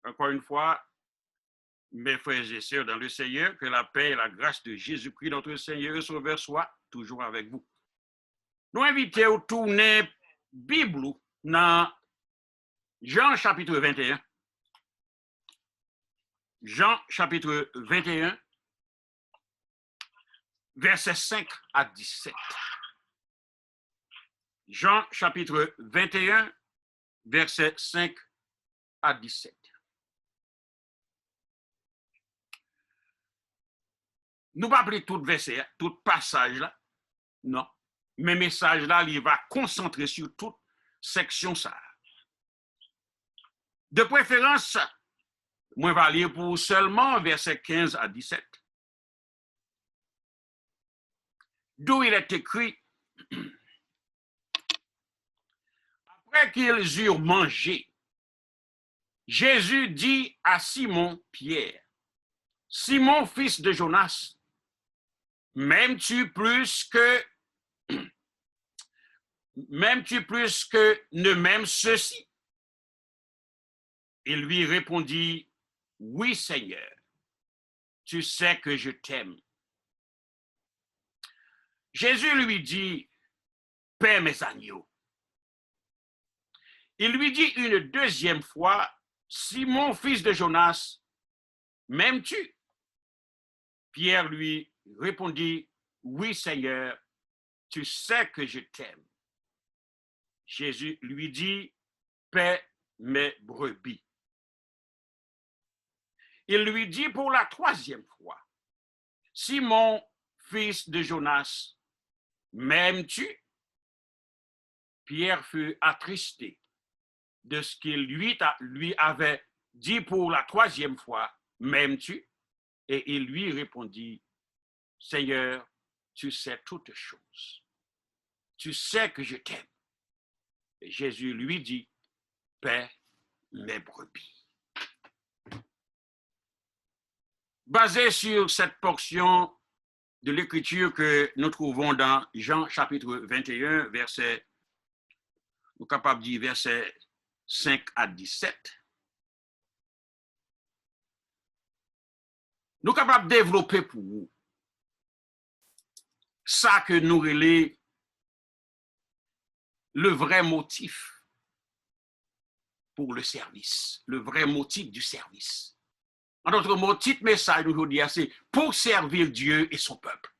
Encore une fois, mes frères et sœurs dans le Seigneur, que la paix et la grâce de Jésus-Christ, notre Seigneur et Sauveur, soient toujours avec vous. Nous invitons à tourner Bible dans Jean chapitre 21. Jean chapitre 21, versets 5 à 17. Jean chapitre 21, versets 5 à 17. Nous ne pouvons pas appeler tout verset, tout passage là. Non. Mais message là, il va concentrer sur toute section ça. De préférence, moi je vais lire pour seulement versets 15 à 17. D'où il est écrit, après qu'ils eurent mangé, Jésus dit à Simon Pierre, Simon, fils de Jonas, m'aimes-tu plus que ne m'aiment ceux-ci? Il lui répondit, oui, Seigneur, tu sais que je t'aime. Jésus lui dit, paie mes agneaux. Il lui dit une deuxième fois, Simon, fils de Jonas, m'aimes-tu? Pierre lui répondit, oui, Seigneur, tu sais que je t'aime. Jésus lui dit, paie mes brebis. Il lui dit pour la troisième fois, Simon, fils de Jonas, m'aimes-tu? Pierre fut attristé de ce qu'il lui avait dit pour la troisième fois, m'aimes-tu? Et il lui répondit, Seigneur, tu sais toutes choses. Tu sais que je t'aime. Et Jésus lui dit, paie mes brebis. Basé sur cette portion de l'écriture que nous trouvons dans Jean chapitre 21, verset, nous sommes capables de dire verset 5 à 17, nous sommes capables de développer pour vous ça que nous relève le vrai motif pour le service, le vrai motif du service. En d'autres mots, titre message d'aujourd'hui, c'est pour servir Dieu et son peuple.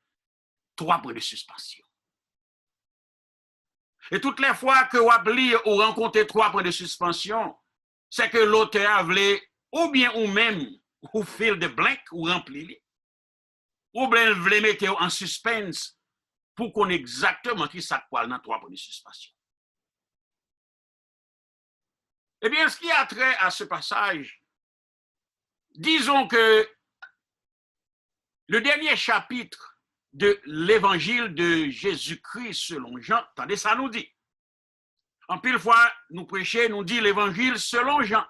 3 points de suspension. Et toutes les fois que vous lire ou rencontrer 3 points de suspension, c'est que l'auteur a voulu, ou bien ou même, ou fill de blank, ou remplir, ou bien voulu mettre en suspense pour qu'on ait exactement qui ça quoi dans 3 points de suspension. Eh bien, ce qui a trait à ce passage, disons que le dernier chapitre de l'évangile de Jésus-Christ selon Jean, attendez, ça nous dit. En pile fois, nous prêchons, nous dit l'évangile selon Jean.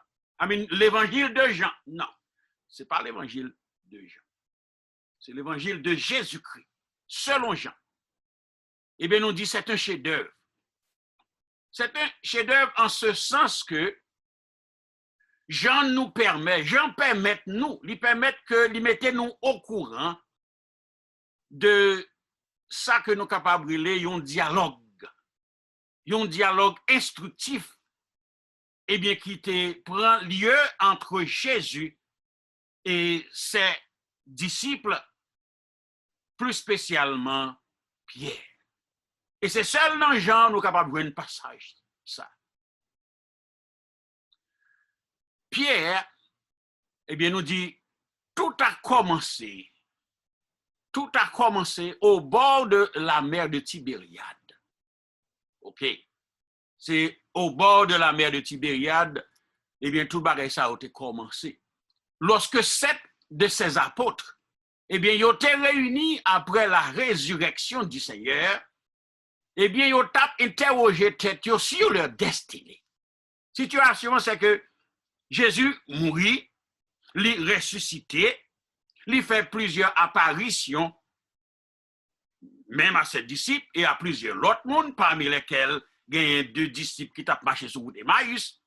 L'évangile de Jean. Non, ce n'est pas l'évangile de Jean. C'est l'évangile de Jésus-Christ, selon Jean. Eh bien, nous dit c'est un chef-d'œuvre. C'est un chef-d'œuvre en ce sens que Jean nous permet, Jean permet nous, lui permet que lui mettez nous au courant de ça que nous sommes capables de lire, un dialogue instructif, eh bien, qui prend lieu entre Jésus et ses disciples, plus spécialement Pierre. Et c'est seul dans Jean nous sommes capables de voir un passage, ça. Pierre, eh bien, nous dit, tout a commencé au bord de la mer de Tibériade. OK. C'est au bord de la mer de Tibériade, eh bien, tout bagage ça a été commencé. Lorsque 7 de ses apôtres, eh bien, ils ont été réunis après la résurrection du Seigneur, eh bien, ils ont interrogé tête sur leur destinée. Situation, c'est que Jésus mourit, il ressuscité, il fait plusieurs apparitions, même à ses disciples et à plusieurs autres mondes, parmi lesquels il y a 2 disciples qui ont marché sur route d'Emmaüs.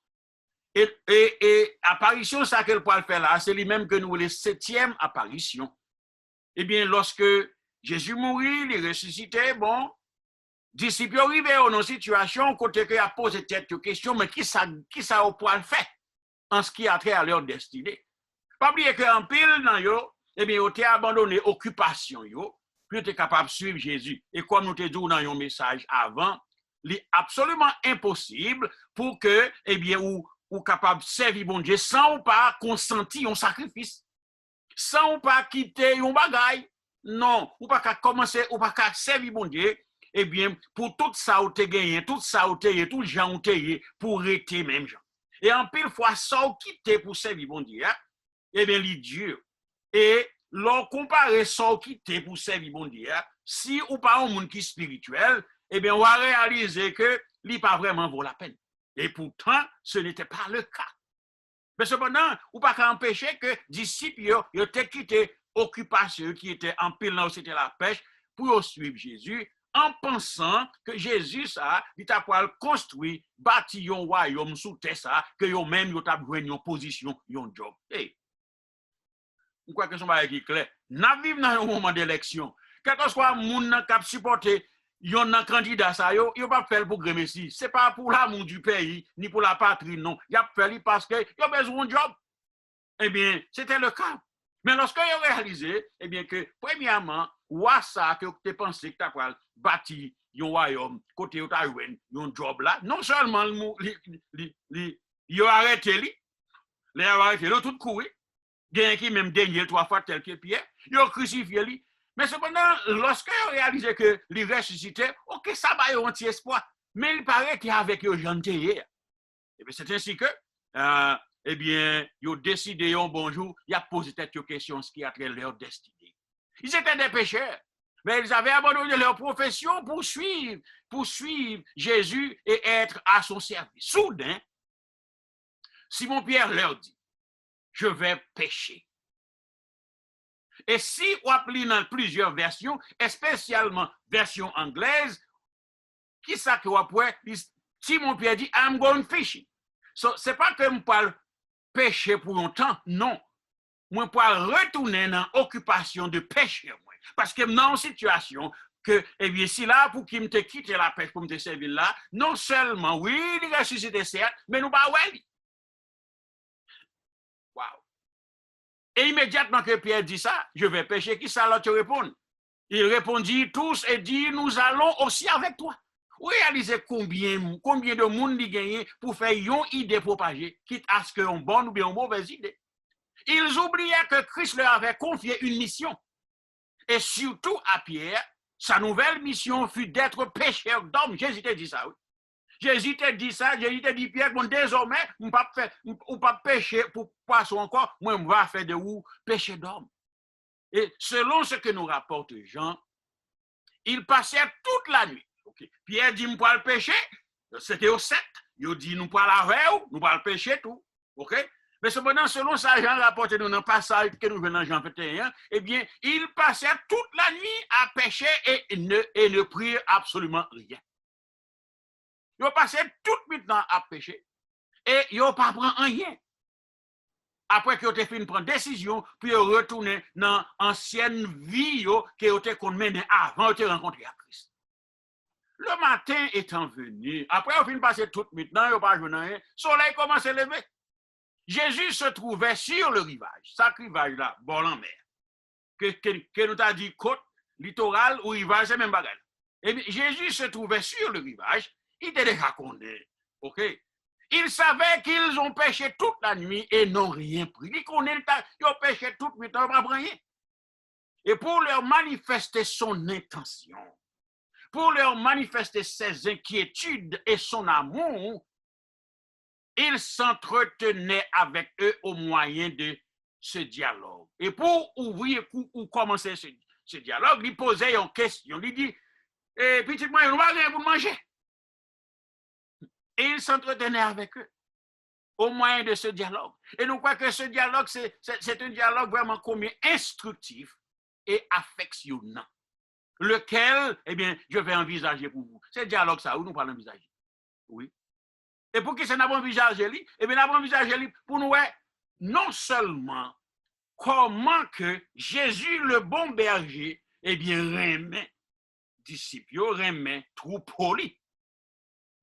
Et apparition, ça qu'elle peut faire là, c'est lui-même que nous les 7e apparition. Eh bien, lorsque Jésus mourit, il est ressuscité, bon, disciples arrivés dans une situation côté que a posé cette question, mais qui ça au point fait en ce qui a trait à leur destinée. Pas oublier qu'en pile, dans yo, eh bien, ils ont abandonné occupation, yo, puis ils capable de suivre Jésus. Et comme nous te dit dans un message avant, il est absolument impossible pour que, eh bien, ou capable de servir bon Dieu sans ou pas consentir un sacrifice, sans ou pas quitter un bagaille. Non, ou pas commencer, ou pas servir bon Dieu, eh bien, pour tout ça ou te gagné, tout ça ou te tout gens ou te pour rester même gens. Et en pile fois, ça ou quitter pour servir bon Dieu, eh bien, il est dur. Et l'on compare ça ou quitter pour servir bon Dieu, si ou pas un monde qui est spirituel, eh bien, on va réaliser que il pas vraiment vaut la peine. Et pourtant, ce n'était pas le cas. Mais cependant, ou pas qu'à empêcher que disciples ils ont quitté occupation qui était en pile là où c'était la pêche pour suivre Jésus en pensant que Jésus ça il t'a pour construire bâti un royaume sous terre ça que yo même yo t'a besoin une position un job. Hey. Je crois que son bail est clair. N'a vivre dans un moment d'élection. Quel que soit moun qui supporter yon nan candidat ça yo pas faire pour Messi. C'est pas pour l'amour du pays ni pour la patrie non. Y a fait parce que yo besoin de job. Eh bien, c'était le cas. Mais lorsque yo réalisé eh bien que premièrement, wa ça que tu pensé que tu as bâti un royaume côté où tu as eu un job là, non seulement yo arrêté li, les arrêté tout courir. Gain qui même dernier 3 fois tel que Pierre, ils ont crucifié lui. Mais cependant, lorsque ils ont réalisé que les ressuscité, ok, ça va un petit espoir. Mais il paraît qu'il y avait que janté hier. Et bien, c'est ainsi que, eh bien, ils ont décidé un bonjour, ils ont posé cette question, ce qui a trait leur destinée. Ils étaient des pécheurs, mais ils avaient abandonné leur profession pour suivre Jésus et être à son service. Soudain, Simon Pierre leur dit, je vais pécher. Et si on applique dans plusieurs versions, spécialement version anglaise, qui ça que on peut Simon Pierre dit I'm going fishing. So, c'est pas que je parle pécher pour longtemps, non. Moi parle retourner dans l'occupation de pécher parce que dans une situation que eh bien si là pour qu'il me te quitte la pêche pour me servir là, non seulement oui, il ressuscité certes, mais nous pas ouais. Wow. Et immédiatement que Pierre dit ça, je vais pécher, qui ça l'autre répond? Il répondit tous et dit, nous allons aussi avec toi. Vous réalisez combien de monde il gagne pour faire une idée propagée, quitte à ce qu'on bonne ou bien une mauvaise idée. Ils oubliaient que Christ leur avait confié une mission. Et surtout à Pierre, sa nouvelle mission fut d'être pécheur d'hommes. Jésus t'a dit ça, oui. Jésus t'a dit ça, Jésus t'a dit, Pierre, bon, désormais, on ne pas pécher pour poisson encore, moi, on va faire de vous péché d'homme. Et selon ce que nous rapporte Jean, il passait toute la nuit. Okay. Pierre dit, nous pas le pécher, c'était au 7. Il dit, nous pas la veille, nous pas le pécher, tout. OK? Mais cependant, selon ça, Jean rapporte dans un passage que nous venons dans Jean 21, eh bien, il passait toute la nuit à pécher et ne prier absolument rien. Ils ont passé tout le temps à pécher et ils n'ont pas pris rien. Après qu'ils ont fini de prendre décision, puis ils retourné dans l'ancienne vie qu'ils ont menée avant de rencontrer Christ. Le matin étant venu, après ils ont fini de passer tout le temps, ils n'ont pas joué rien, le soleil commence à lever. Jésus se trouvait sur le rivage, ce rivage-là, bord en mer, que nous avons dit côte, littoral ou rivage, c'est même bagarre. Et bien, Jésus se trouvait sur le rivage. Il était déjà connu. OK? Ils savaient qu'ils ont péché toute la nuit et n'ont rien pris. Ils connaissent ils ont péché toute la nuit, ils n'ont pas rien. Et pour leur manifester son intention, pour leur manifester ses inquiétudes et son amour, il s'entretenait avec eux au moyen de ce dialogue. Et pour ouvrir ou commencer ce dialogue, il posait une question. Il dit, petit moi, il n'y a rien pour manger. Et il s'entretenait avec eux au moyen de ce dialogue. Et nous croyons que ce dialogue, c'est un dialogue vraiment combien instructif et affectionnant, lequel, eh bien, je vais envisager pour vous. Ce dialogue, ça, où nous parlons envisager? Oui. Et pour qui ça n'a pas envisagé, eh bien, n'a pas envisagé pour nous, non seulement comment que Jésus, le bon berger, eh bien, remet disciples, remet troupeau.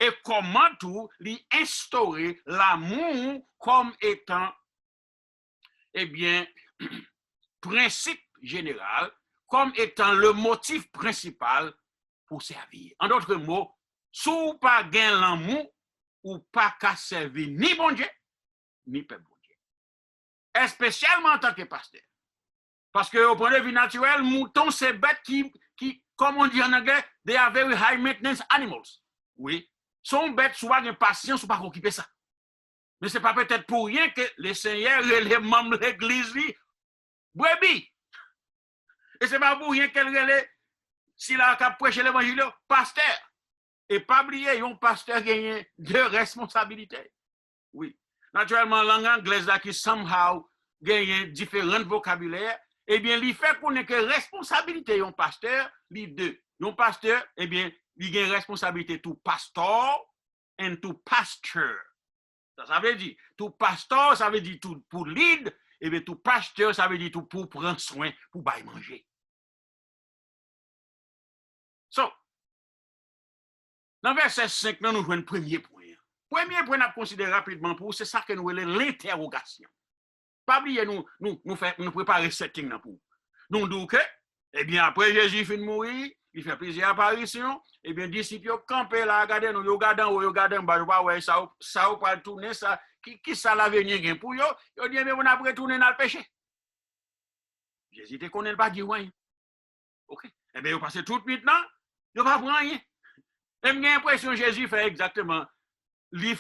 Et comment tout lui instaurer l'amour comme étant, eh bien, principe général, comme étant le motif principal pour servir. En d'autres mots, si vous pas gain l'amour, ou pas qu'à servir ni bon Dieu, ni peuple bon Dieu. Et spécialement en tant que pasteur. Parce que au point de vue naturel, mouton, c'est bête qui, comme on dit en anglais, they are very high maintenance animals. Oui. Sont bêtes, soit de patience, ou pas occuper ça. Mais ce n'est pas peut-être pour rien que les seigneurs et les membres de l'église, brebis. Et ce n'est pas pour rien qu'elle relève, s'il a qu'à prêcher l'évangile, pasteur. Et pas oublier, un pasteur gagne deux responsabilités. Oui. Naturellement, la langue anglaise là qui somehow gagne différents vocabulaires, eh bien, il fait qu'on ait que responsabilité un pasteur, les deux. Un pasteur, eh bien, il a une responsabilité tout pasteur et tout pasteur. Ça veut dire, tout pasteur, ça veut dire tout pour lead, et bien tout pasteur, ça veut dire tout pour prendre soin, pour bailler manger. So, dans verset 5, nous jouons un premier point. Premier point, nous considérons rapidement pour c'est ça que nous appelons l'interrogation. Pas oublier, nous préparer setting pour. Nous disons que, eh bien, après Jésus finit de mourir, il fait plusieurs apparitions, eh bien, disciples ont campé là, regardez nous, ils regardent en haut, ils regardent en bas, ouais, ça va pas tourner, ça, qui ça l'avenir pour eux, ils disent, mais on a retourné dans le péché. Jésus te connaît pas dire rien. OK? Eh bien, ils passent tout maintenant, ils ne pas prendre rien. Et j'ai l'impression que Jésus fait exactement, il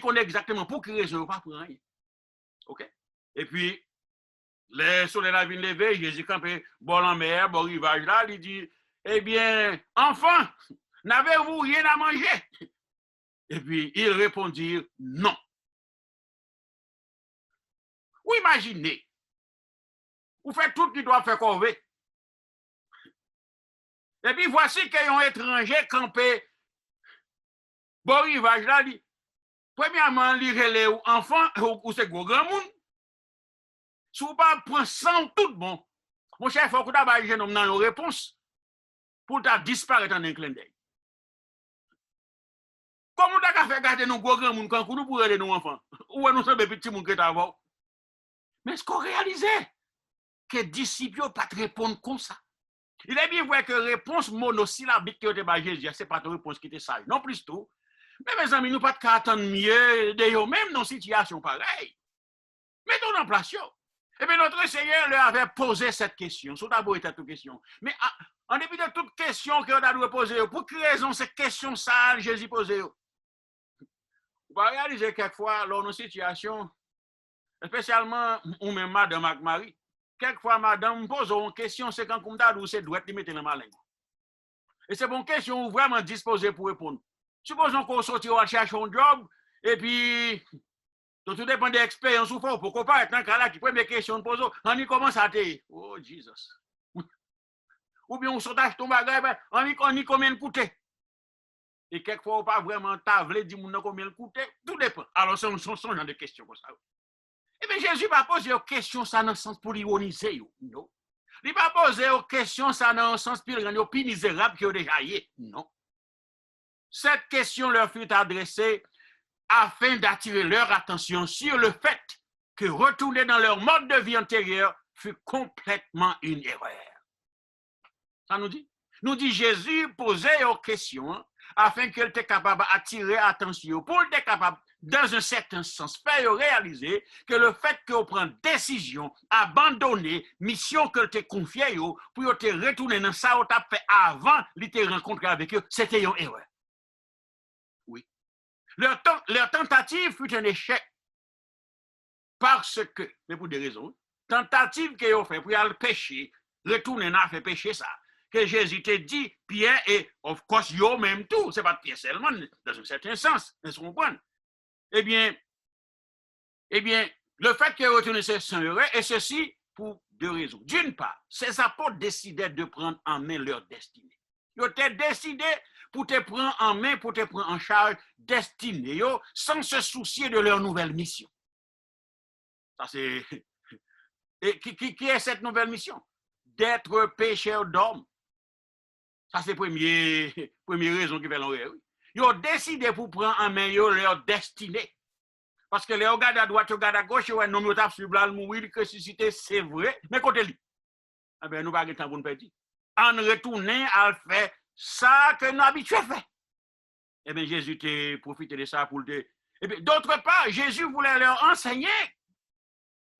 connaît exactement pour quelle raison, il ne pas prendre rien. OK? Et puis, le soleil la vie levé, Jésus campé, bon en mer, bon rivage là, il dit, eh bien, enfant, n'avez-vous rien à manger? Et puis, ils répondirent non. Ou imaginez, vous faites tout ce qui doit faire corvée. Et puis, voici qu'un étranger campé, bon rivage là, dit, premièrement, il relève enfant, ou c'est grand monde. Si vous ne prenez pas sans tout bon, mon cher, il faut que vous ayez une réponse pour disparaître en un clin d'œil. Comment vous avez fait garder nos gros grands quand nous pourrons aider nos enfants? Ou nous sommes des petits gens qui sont. Mais est-ce qu'on réalise que les disciples ne pas répondre comme ça? Il est bien vrai que réponse monosyllabique qui a été Jésus, ce n'est pas une réponse qui était sage. Non plus tout. Mais mes amis, nous ne pouvons pas attendre mieux de eux, même dans une situation pareille. Mettons en place. Eh bien, notre Seigneur leur avait posé cette question. C'est d'abord cette question. Mais en dépit de toute question qu'on a dû poser, pour quelle raison cette question sale Jésus posait? Vous pouvez réaliser quelquefois, dans nos situations, spécialement, ou même madame avec Marie, quelquefois, madame me pose une question, c'est quand on a c'est droit de mettre dans ma langue. Et c'est une question vraiment disposée pour répondre. Supposons qu'on sortit à chercher un job, et puis, tout dépend de l'expérience ou pas. Pourquoi pas être dans le cas là qui première question de poser, on y commence à te. Oh, Jesus. Ou bien on saute acheter ton bagage, on y combien de coûte. Et quelquefois, on pas vraiment tablé, dit combien de coûte. Tout dépend. Alors, c'est un genre de questions comme ça. Eh bien, Jésus n'a pas posé une question ça dans le sens pour ironiser. Non. Il n'a pas posé une question ça dans le sens pour rendre plus misérable qu'il a déjà y. Non. Cette question leur fut adressée afin d'attirer leur attention sur le fait que retourner dans leur mode de vie antérieur fut complètement une erreur. Ça nous dit? Nous dit Jésus posait une question afin qu'elle était capable d'attirer l'attention, pour être capable, dans un certain sens, faire réaliser que le fait qu'on prend décision, abandonner mission que tu confiée pour te retourner dans ça que tu as fait avant de te rencontrer avec eux, c'était une erreur. Oui. Leur tentative fut un échec. Parce que, mais pour des raisons, tentative qu'ils ont fait pour aller pécher, retourner dans faire pécher ça. Que Jésus te dit, Pierre et, of course, yo même tout, c'est pas Pierre seulement, dans un certain sens, vous comprenez? Eh bien, le fait qu'ils retournent c'est sans erreur, et ceci pour deux raisons. D'une part, ces apôtres décidaient de prendre en main leur destinée. Ils ont décidé pour te prendre en main, pour te prendre en charge, destinés sans se soucier de leur nouvelle mission. Ça, c'est. Et qui est cette nouvelle mission? D'être pécheur d'homme. Ça, c'est la première raison qui fait l'enrêve. Ils ont décidé pour prendre en main leur destinée. Parce que les regards à droite, regards à gauche, ouais, non, nous tapons sur le mourir, que ressuscité, c'est vrai. Mais côté lui, eh bien, nous n'avons pas de temps pour nous perdre. En retournant à faire ça que nous habitués à faire. Eh bien, Jésus t'a profité de ça pour le. Eh bien, d'autre part, Jésus voulait leur enseigner.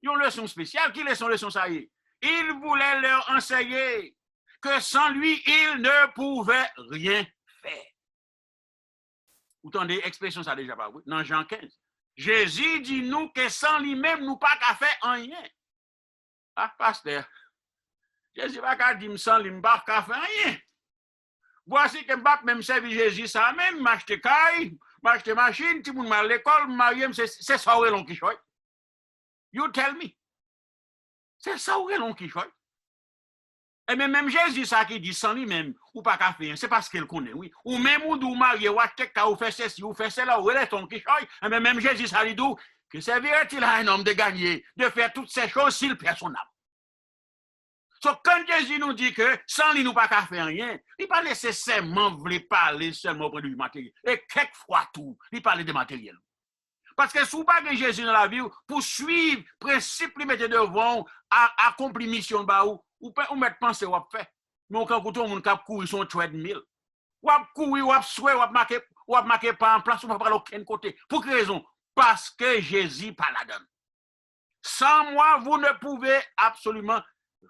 Ils ont une leçon spéciale. Qui est son leçon ça y est? Il voulait leur enseigner que sans lui, il ne pouvait rien faire. Vous entendez l'expression ça déjà pas, oui? Dans Jean 15. Jésus dit nous que sans lui-même, nous pas qu'à faire rien. Ah, pasteur, Jésus pas qu'à dire sans lui, pas qu'à faire rien. Voici que je même servi Jésus ça même, m'acheter caille, m'acheter machine, tout le monde à l'école, marié, c'est ça où est l'on qui choisit. You tell me. C'est ça où est l'on qui choisit. Et même Jésus, ça qui dit sans lui-même, ou pas qu'à faire, c'est parce qu'il connaît, oui. Ou même ou marié, ou acheter ou fait ceci, ou fait cela, ou est ton qui choisit. Et même Jésus, ça lui dit, que servirait-il à un homme de gagner, de faire toutes ces choses s'il perd son âme? So, quand Jésus nous dit que sans lui, nous pas qu'à faire rien, il n'est pas nécessairement voulu parler seulement pour du matériel. Et quelquefois tout, il parle de matériel. Parce que si vous n'avez pas Jésus dans la vie, pour suivre le principe, il mettez devant, accomplir mission, ou mettre penser, ou faire. Mais quand tout le monde a couru son treadmill, ou courir, ou souhaiter, ou marquer pas en place, ou pas parler aucun côté. Pour quelle raison? Parce que Jésus pas la donne. Sans moi, vous ne pouvez absolument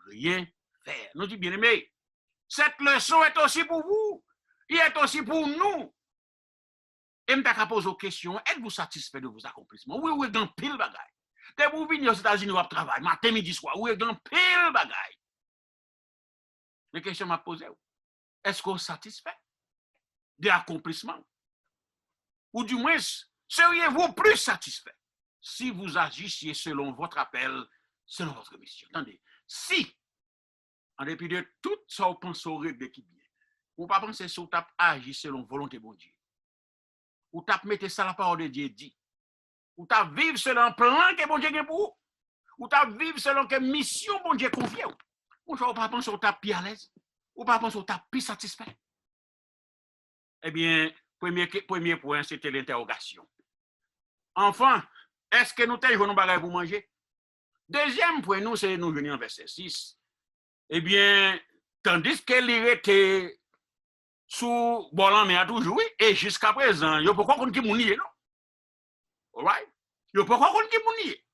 rien faire. Nous disons bien aimé, cette leçon est aussi pour vous, il est aussi pour nous. Et je vais poser aux questions, êtes-vous satisfait de vos accomplissements? Oui, oui, dans pile bagaille. Dès que vous venez aux États-Unis, vous travaillez, matin, midi, soir, oui, dans pile bagaille. Les questions m'a posées, est-ce que vous êtes satisfait des accomplissements? Ou du moins, seriez-vous plus satisfait si vous agissiez selon votre appel, selon votre mission? Attendez, si, en dépit de tout ça, vous pensez au règle qui bien, vous ne pas penser que vous agissez selon volonté de Dieu. Ou t'as mettez ça la parole de Dieu dit. Ou t'as vivre selon le plan que bon Dieu a pour vous. Ou t'as vivre selon que mission bon Dieu confie. Ou pas penser que t'as plus à l'aise. Ou pas penser que t'as plus satisfait. Eh bien, premier point, c'était l'interrogation. Enfin, est-ce que nous avons un bagage pour manger? Deuxième point, nous, c'est nous venir en verset 6. Eh bien, tandis qu'elle était sous bolan mais a toujours et jusqu'à présent yo pourquoi qu'on qui mounier non alright yo pourquoi qu'on qui mounier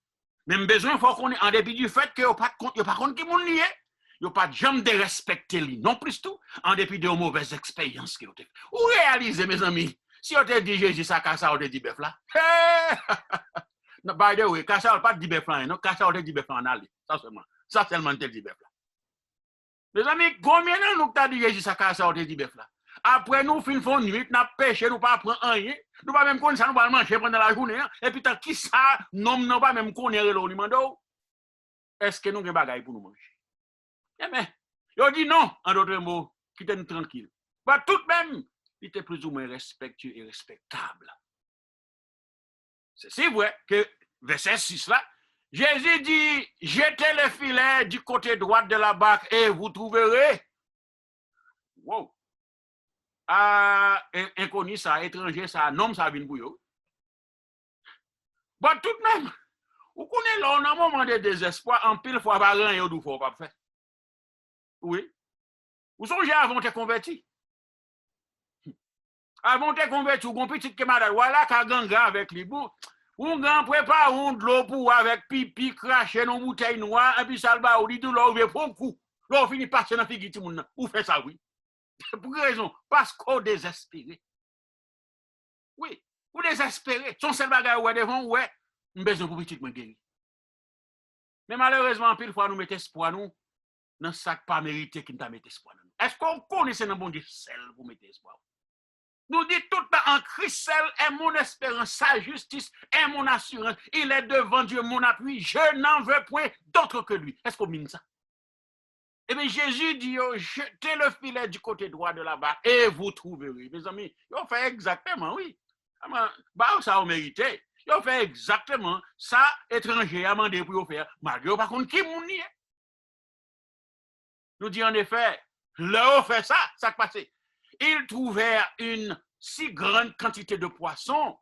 même besoin faut qu'on en dépit du fait que yo pas qu'on qui mounier yo pas jamais de respecter lui non plus tout en dépit de mauvaises expériences que yo fait ou réaliser mes amis si on te dit Jésus ça ça on te dit bœuf là no by the way ça pas dit bœuf là non ça on te dit bœuf en aller ça seulement te dit bœuf là mes amis combien nous t'a dit Jésus ça on te dit bœuf là. Après, nous faisons une nuit, nous pêchons, nous ne pas prendre rien. Nous ne pas même connaître ça, nous pas manger pendant la journée. Et puis, qui ça, nous ne pas même connaître le mando. Est-ce que nous avons des bagages pour nous manger? Eh bien, il dit non, en d'autres mots, quittez-nous tranquille. Mais tout de même, il était plus ou moins respectueux et respectable. C'est vrai que, verset 6 là, Jésus dit, jetez le filet du côté droit de la barque et vous trouverez. Wow. Inconnu ça, étranger ça, nom ça vient pour eux. Bon, tout de même, vous connaissez là, on a un moment de désespoir, en pile fois par an, et au faut pas faire. Oui. Vous songez avant de te convertir. Avant de te convertir, vous avez petit camarade, voilà, qu'à ganga avec les bouts. Ou grand prépare de l'eau pour avec pipi, cracher dans une bouteille noire, et puis ça le bas, ou dit tout là, ou pour un coup. Là, on finit par passer dans la figure tout le monde. Ou fait ça, oui. Pour quelle raison? Parce qu'on désespéré. Oui, ou désespéré. Son seul bagage ou devant, ouais, nous besoin pour petit moins guéri. Mais malheureusement, pile fois, nous mettons espoir nous dans ce sac pas mérité qui nous a mis espoir. Est-ce qu'on connaît ce bon Dieu seul pour mettre espoir? Nous dit tout le temps en Christ seul est mon espérance, sa justice est mon assurance. Il est devant Dieu mon appui. Je n'en veux point d'autre que lui. Est-ce qu'on mine ça? Eh bien, Jésus dit, jetez le filet du côté droit de la barque et vous trouverez. Mes amis, ils ont fait exactement, oui. Bah, ça a mérité. Ils ont fait exactement ça, étranger, a demandé pour faire, malgré par contre, qui moun ni. Nous dit en effet, là, on fait ça, ça passé. Ils trouvèrent une si grande quantité de poissons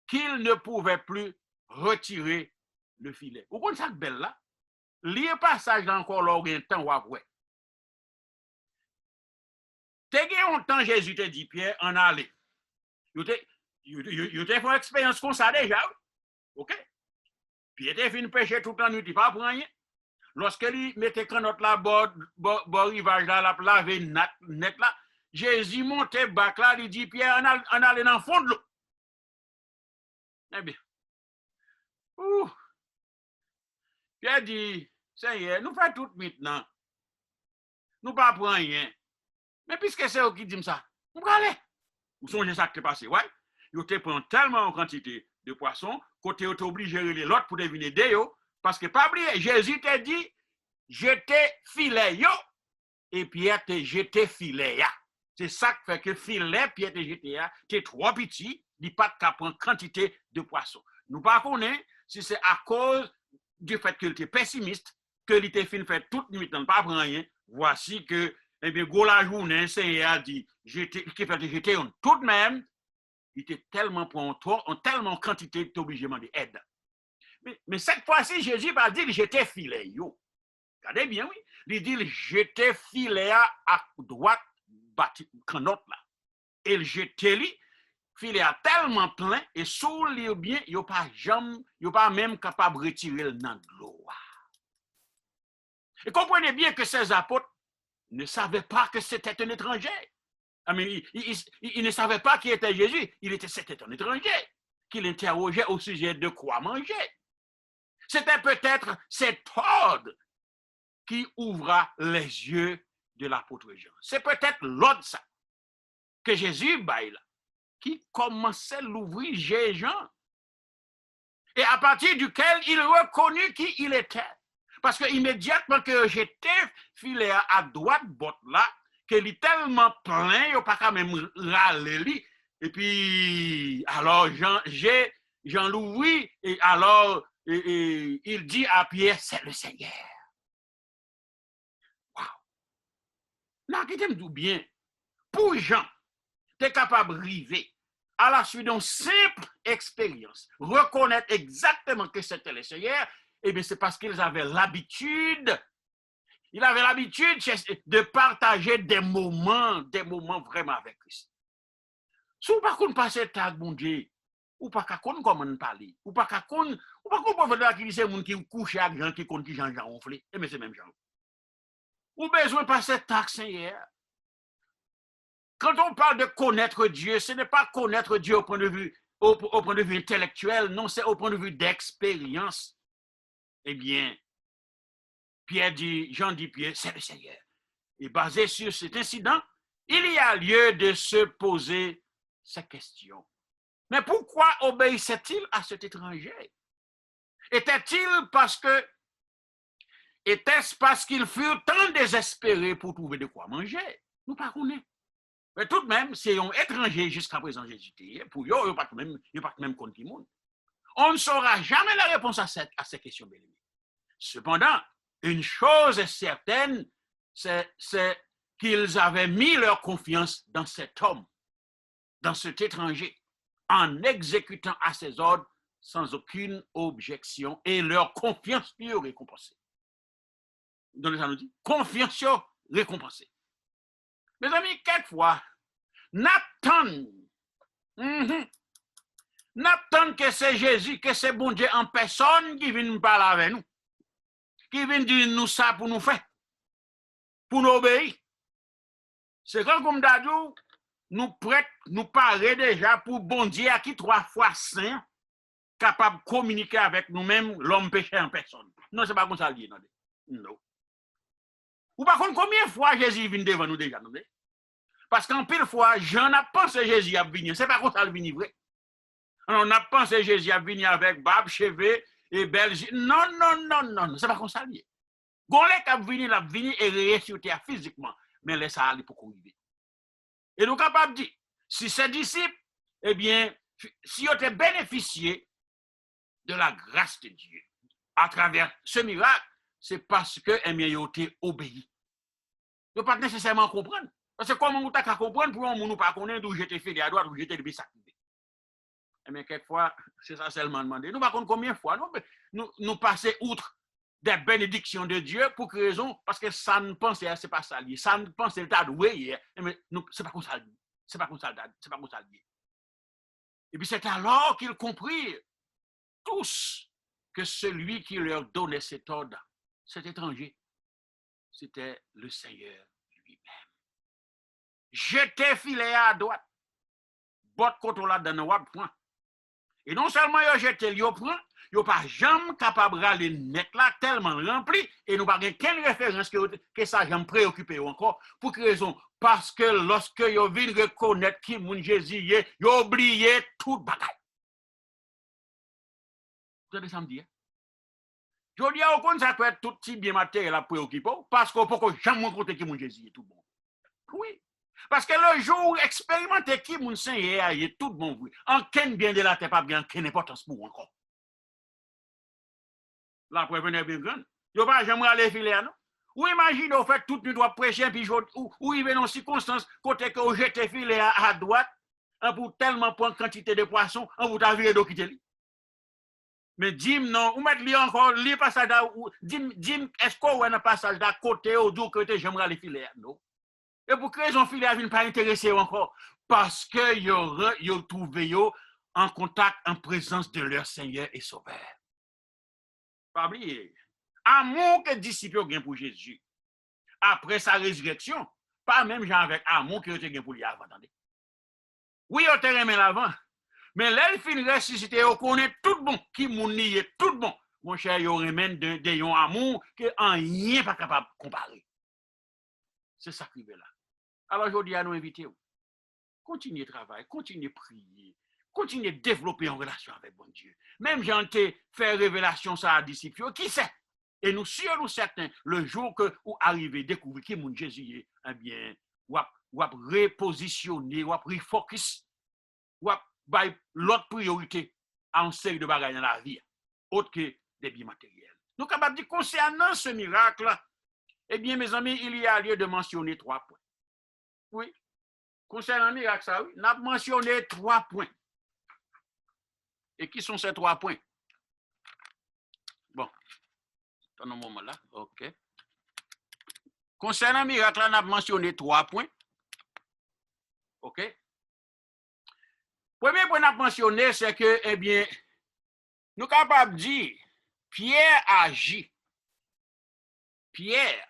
qu'ils ne pouvaient plus retirer le filet. Vous comprenez ça belle là? Lire passage là encore là, un temps ou après. T'es un temps Jésus te dit Pierre en aller. Vous te fait une expérience comme ça déjà. OK? Pierre te fait une pêcher tout le temps, il pas pour rien. Lorsqu'il mettait canotte là, bord rivage là, la laver net là, Jésus montait bac là, il dit Pierre en aller dans le fond de l'eau. Eh bien. Pierre dit, Seigneur, nous faisons tout maintenant. Nous ne pas prendre rien. Mais puisque c'est eux qui disent ça, nous allons aller. Vous songez ça qui est passé, ouais? Ils te prennent tellement en quantité de poissons, côté vous obligé de l'autre pour deviner d'eux, parce que pas oublier, Jésus t'a dit, jetez filet yo, et Pierre t'a jeté filet ya. C'est ça qui fait que filet, Pierre t'a jeté ya, t'es trop petit, il pas qu'à prendre quantité de poissons. Nous ne connaissons pas si c'est à cause du fait qu'il était pessimiste, qu'il était fin fait toute nuit, pas prendre rien. Voici que, eh bien, go la journée, le Seigneur a dit, j'étais tout de même, il était tellement pour tellement quantité, il était obligé de demander aide. Mais cette fois-ci, Jésus va dire, j'étais filet, yo. Regardez bien, oui. Il dit, j'étais filet à droite, canotte là. Et j'étais lui, filet a tellement plein, et sous lui bien, il n'est pas même capable de retirer le dans de l'eau. Et comprenez bien que ces apôtres ne savaient pas que c'était un étranger. Ils ne savaient pas qui était Jésus. C'était un étranger qu'il interrogeait au sujet de quoi manger. C'était peut-être cet ordre qui ouvra les yeux de l'apôtre Jean. C'est peut-être l'ordre ça que Jésus baille là, qui commençait à l'ouvrir Jean. Et à partir duquel il reconnut qui il était. Parce que immédiatement que j'étais filé à droite, botte là, qu'il est tellement plein, il n'y a pas quand même râler. Et puis, alors Jean l'ouvrit, et alors il dit à Pierre, c'est le Seigneur. Wow! Là, qui t'aime tout bien. Pour Jean, tu es capable de river à la suite d'une simple expérience, reconnaître exactement que c'était le Seigneur. Eh bien, c'est parce qu'ils avaient l'habitude, de partager des moments vraiment avec Christ. Si vous ne pouvez pas passer tag, mon Dieu, ou pas qu'on comment parler, ou pas qu'on peut qui c'est monde qui couche avec gens qui compte qui Jean ronflé, et mais c'est même Jean. Ou besoin de passer tag, Seigneur. Quand on parle de connaître Dieu, ce n'est pas connaître Dieu au point de vue intellectuel, non, c'est au point de vue d'expérience. Eh bien, Jean dit Pierre, c'est le Seigneur. Et basé sur cet incident, il y a lieu de se poser cette question. Mais pourquoi obéissait-il à cet étranger? Était-ce parce qu'ils furent tant désespérés pour trouver de quoi manger? Nous ne connaissons pas. Mais tout de même, c'est un étranger jusqu'à présent Jésus. Pour eux, il n'y a pas même compte du monde. On ne saura jamais la réponse à cette question, bien aimé. Cependant, une chose est certaine, c'est qu'ils avaient mis leur confiance dans cet homme, dans cet étranger, en exécutant à ses ordres sans aucune objection, et leur confiance fut récompensée. Donc, ça nous dit, confiance récompensée. Mes amis, quelquefois, n'attendons que c'est Jésus, que c'est bon Dieu en personne qui vient nous parler avec nous, qui vient dire nous ça pour nous faire, pour nous obéir. C'est quand comme d'adou, nous prêts, nous parler déjà pour bon Dieu à qui 3 fois saint, capable de communiquer avec nous-mêmes, l'homme péché en personne. Non, c'est pas comme ça dit, non. Ou par contre, combien de fois Jésus vient devant nous déjà, non? Parce qu'en pile fois, j'en ai pensé Jésus à venir. C'est pas comme ça le venir vrai. On a pensé Jésus à venir avec barbe, cheveux et belle. Non, c'est pas comme ça lié. Gonle qui a venu et réussir physiquement, mais laisse ça aller pour arriver. Et nous capables de dire, si ces disciples, eh bien, si ils ont bénéficié de la grâce de Dieu à travers ce miracle, c'est parce que eh bien, ils ont été obéis. Ils ne pas nécessairement comprendre. Parce que comment vous avez comprendre pour nous pas connaître d'où j'étais fait à droite, d'où j'étais depuis ça. Eh bien, quelquefois, c'est ça seulement demandé. Nous, par contre, combien de fois nous passons outre des bénédictions de Dieu pour quelle raison? Parce que ça ne pensait, c'est pas ça lié. Ça ne pensait pas doué hier. Mais c'est pas comme ça lié. C'est pas comme ça lié. Et puis c'est alors qu'ils comprirent tous que celui qui leur donnait cet ordre, cet étranger, c'était le Seigneur lui-même. Jetez filet à droite, bot côté là dans le point. Et non seulement ils jeté le point, ils pas jamais capable d'aller net là tellement rempli et nous pas quelle référence que ça jamais préoccupé encore pour quelle raison? Parce que lorsque ils viennent reconnaître qui mon Jésus est, ils oublié toute bagaille. Vous avez ça me dire? Je dis à aucun ça peut être tout petit bien matériel à préoccuper parce qu'on peut jamais rencontrer qui mon Jésus est tout bon. Oui. Parce que le jour où expérimenter qui mon Seigneur est tout bon. Oui. En quel bien de la terre pas bien quelle importance pour encore. La preuve est bien grande. Je ne vais pas jamais aller filer non. Ou imagine au fait toute nuit doit prêcher puis ou il vient dans circonstance côté que jeter filet à droite pour tellement prendre quantité de poissons on vous t'a viré d'eau quitter. Mais dis-moi non, ou mettre lui encore, lui passage dis-moi, est-ce qu'on a un passage d'à côté ou d'où que j'aimerais aller filer non? Et pour que raison filet ne pas intéresser encore? Parce que ils trouvé en contact, en présence de leur Seigneur et Sauveur. Pas oublier. Amour que disciples ont pour Jésus. Après sa résurrection, pas même gens avec amour qui ont été pour lui avant. Attendez. Oui, on te remet l'avant. Mais là, il finit ressuscité, on connaît tout bon, qui mouni est tout bon. Mon cher, il remène de amour que en rien pas capable de comparer. C'est ça qui est là. Alors, je dis à nous inviter, continuez de travailler, continuez de prier, continuez de développer une relation avec bon Dieu. Même j'ai fait révélation ça à disciples, qui sait? Et nous sommes certains, le jour que vous arrivez à découvrir qui mon Jésus est, eh bien, ou repositionner, ou refocus, ou l'autre priorité à une série de bagages dans la vie, autre que des biens matériels. Nous sommes capables de dire, concernant ce miracle, eh bien, mes amis, il y a lieu de mentionner 3 points. Oui. Concernant le miracle, ça, oui, nous avons mentionné 3 points. Et qui sont ces 3 points? Bon, dans un moment là, ok. Concernant le miracle, nous avons mentionné 3 points. Ok. Premier point à mentionner, c'est que, eh bien, nous sommes capables de dire, Pierre agit. Pierre,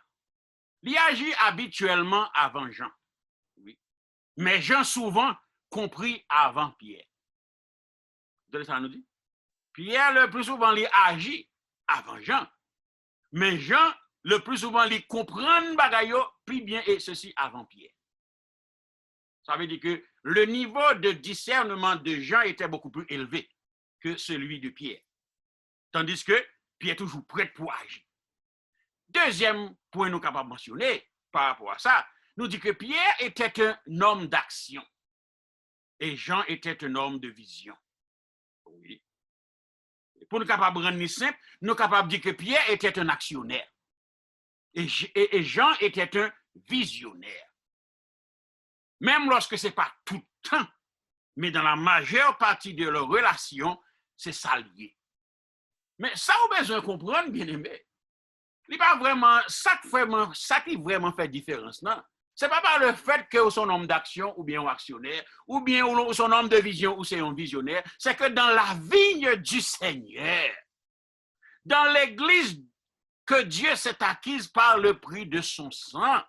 il agit habituellement avant Jean. Oui. Mais Jean souvent compris avant Pierre. Vous savez ça nous dit? Pierre, le plus souvent, il agit avant Jean. Mais Jean, le plus souvent, il comprend bagayo plus bien et ceci avant Pierre. Ça veut dire que le niveau de discernement de Jean était beaucoup plus élevé que celui de Pierre. Tandis que Pierre est toujours prêt pour agir. Deuxième point nous capables de mentionner par rapport à ça, nous dit que Pierre était un homme d'action et Jean était un homme de vision. Oui. Pour nous capables de rendre simple, nous capables de dire que Pierre était un actionnaire et Jean était un visionnaire. Même lorsque ce n'est pas tout le temps, mais dans la majeure partie de leur relation, c'est ça lié. Mais ça, on a besoin de comprendre, bien aimé. Ce n'est pas vraiment ça qui vraiment fait différence, non? Ce n'est pas par le fait que son homme d'action ou bien un actionnaire, ou bien son homme de vision ou c'est un visionnaire, c'est que dans la vigne du Seigneur, dans l'église que Dieu s'est acquise par le prix de son sang,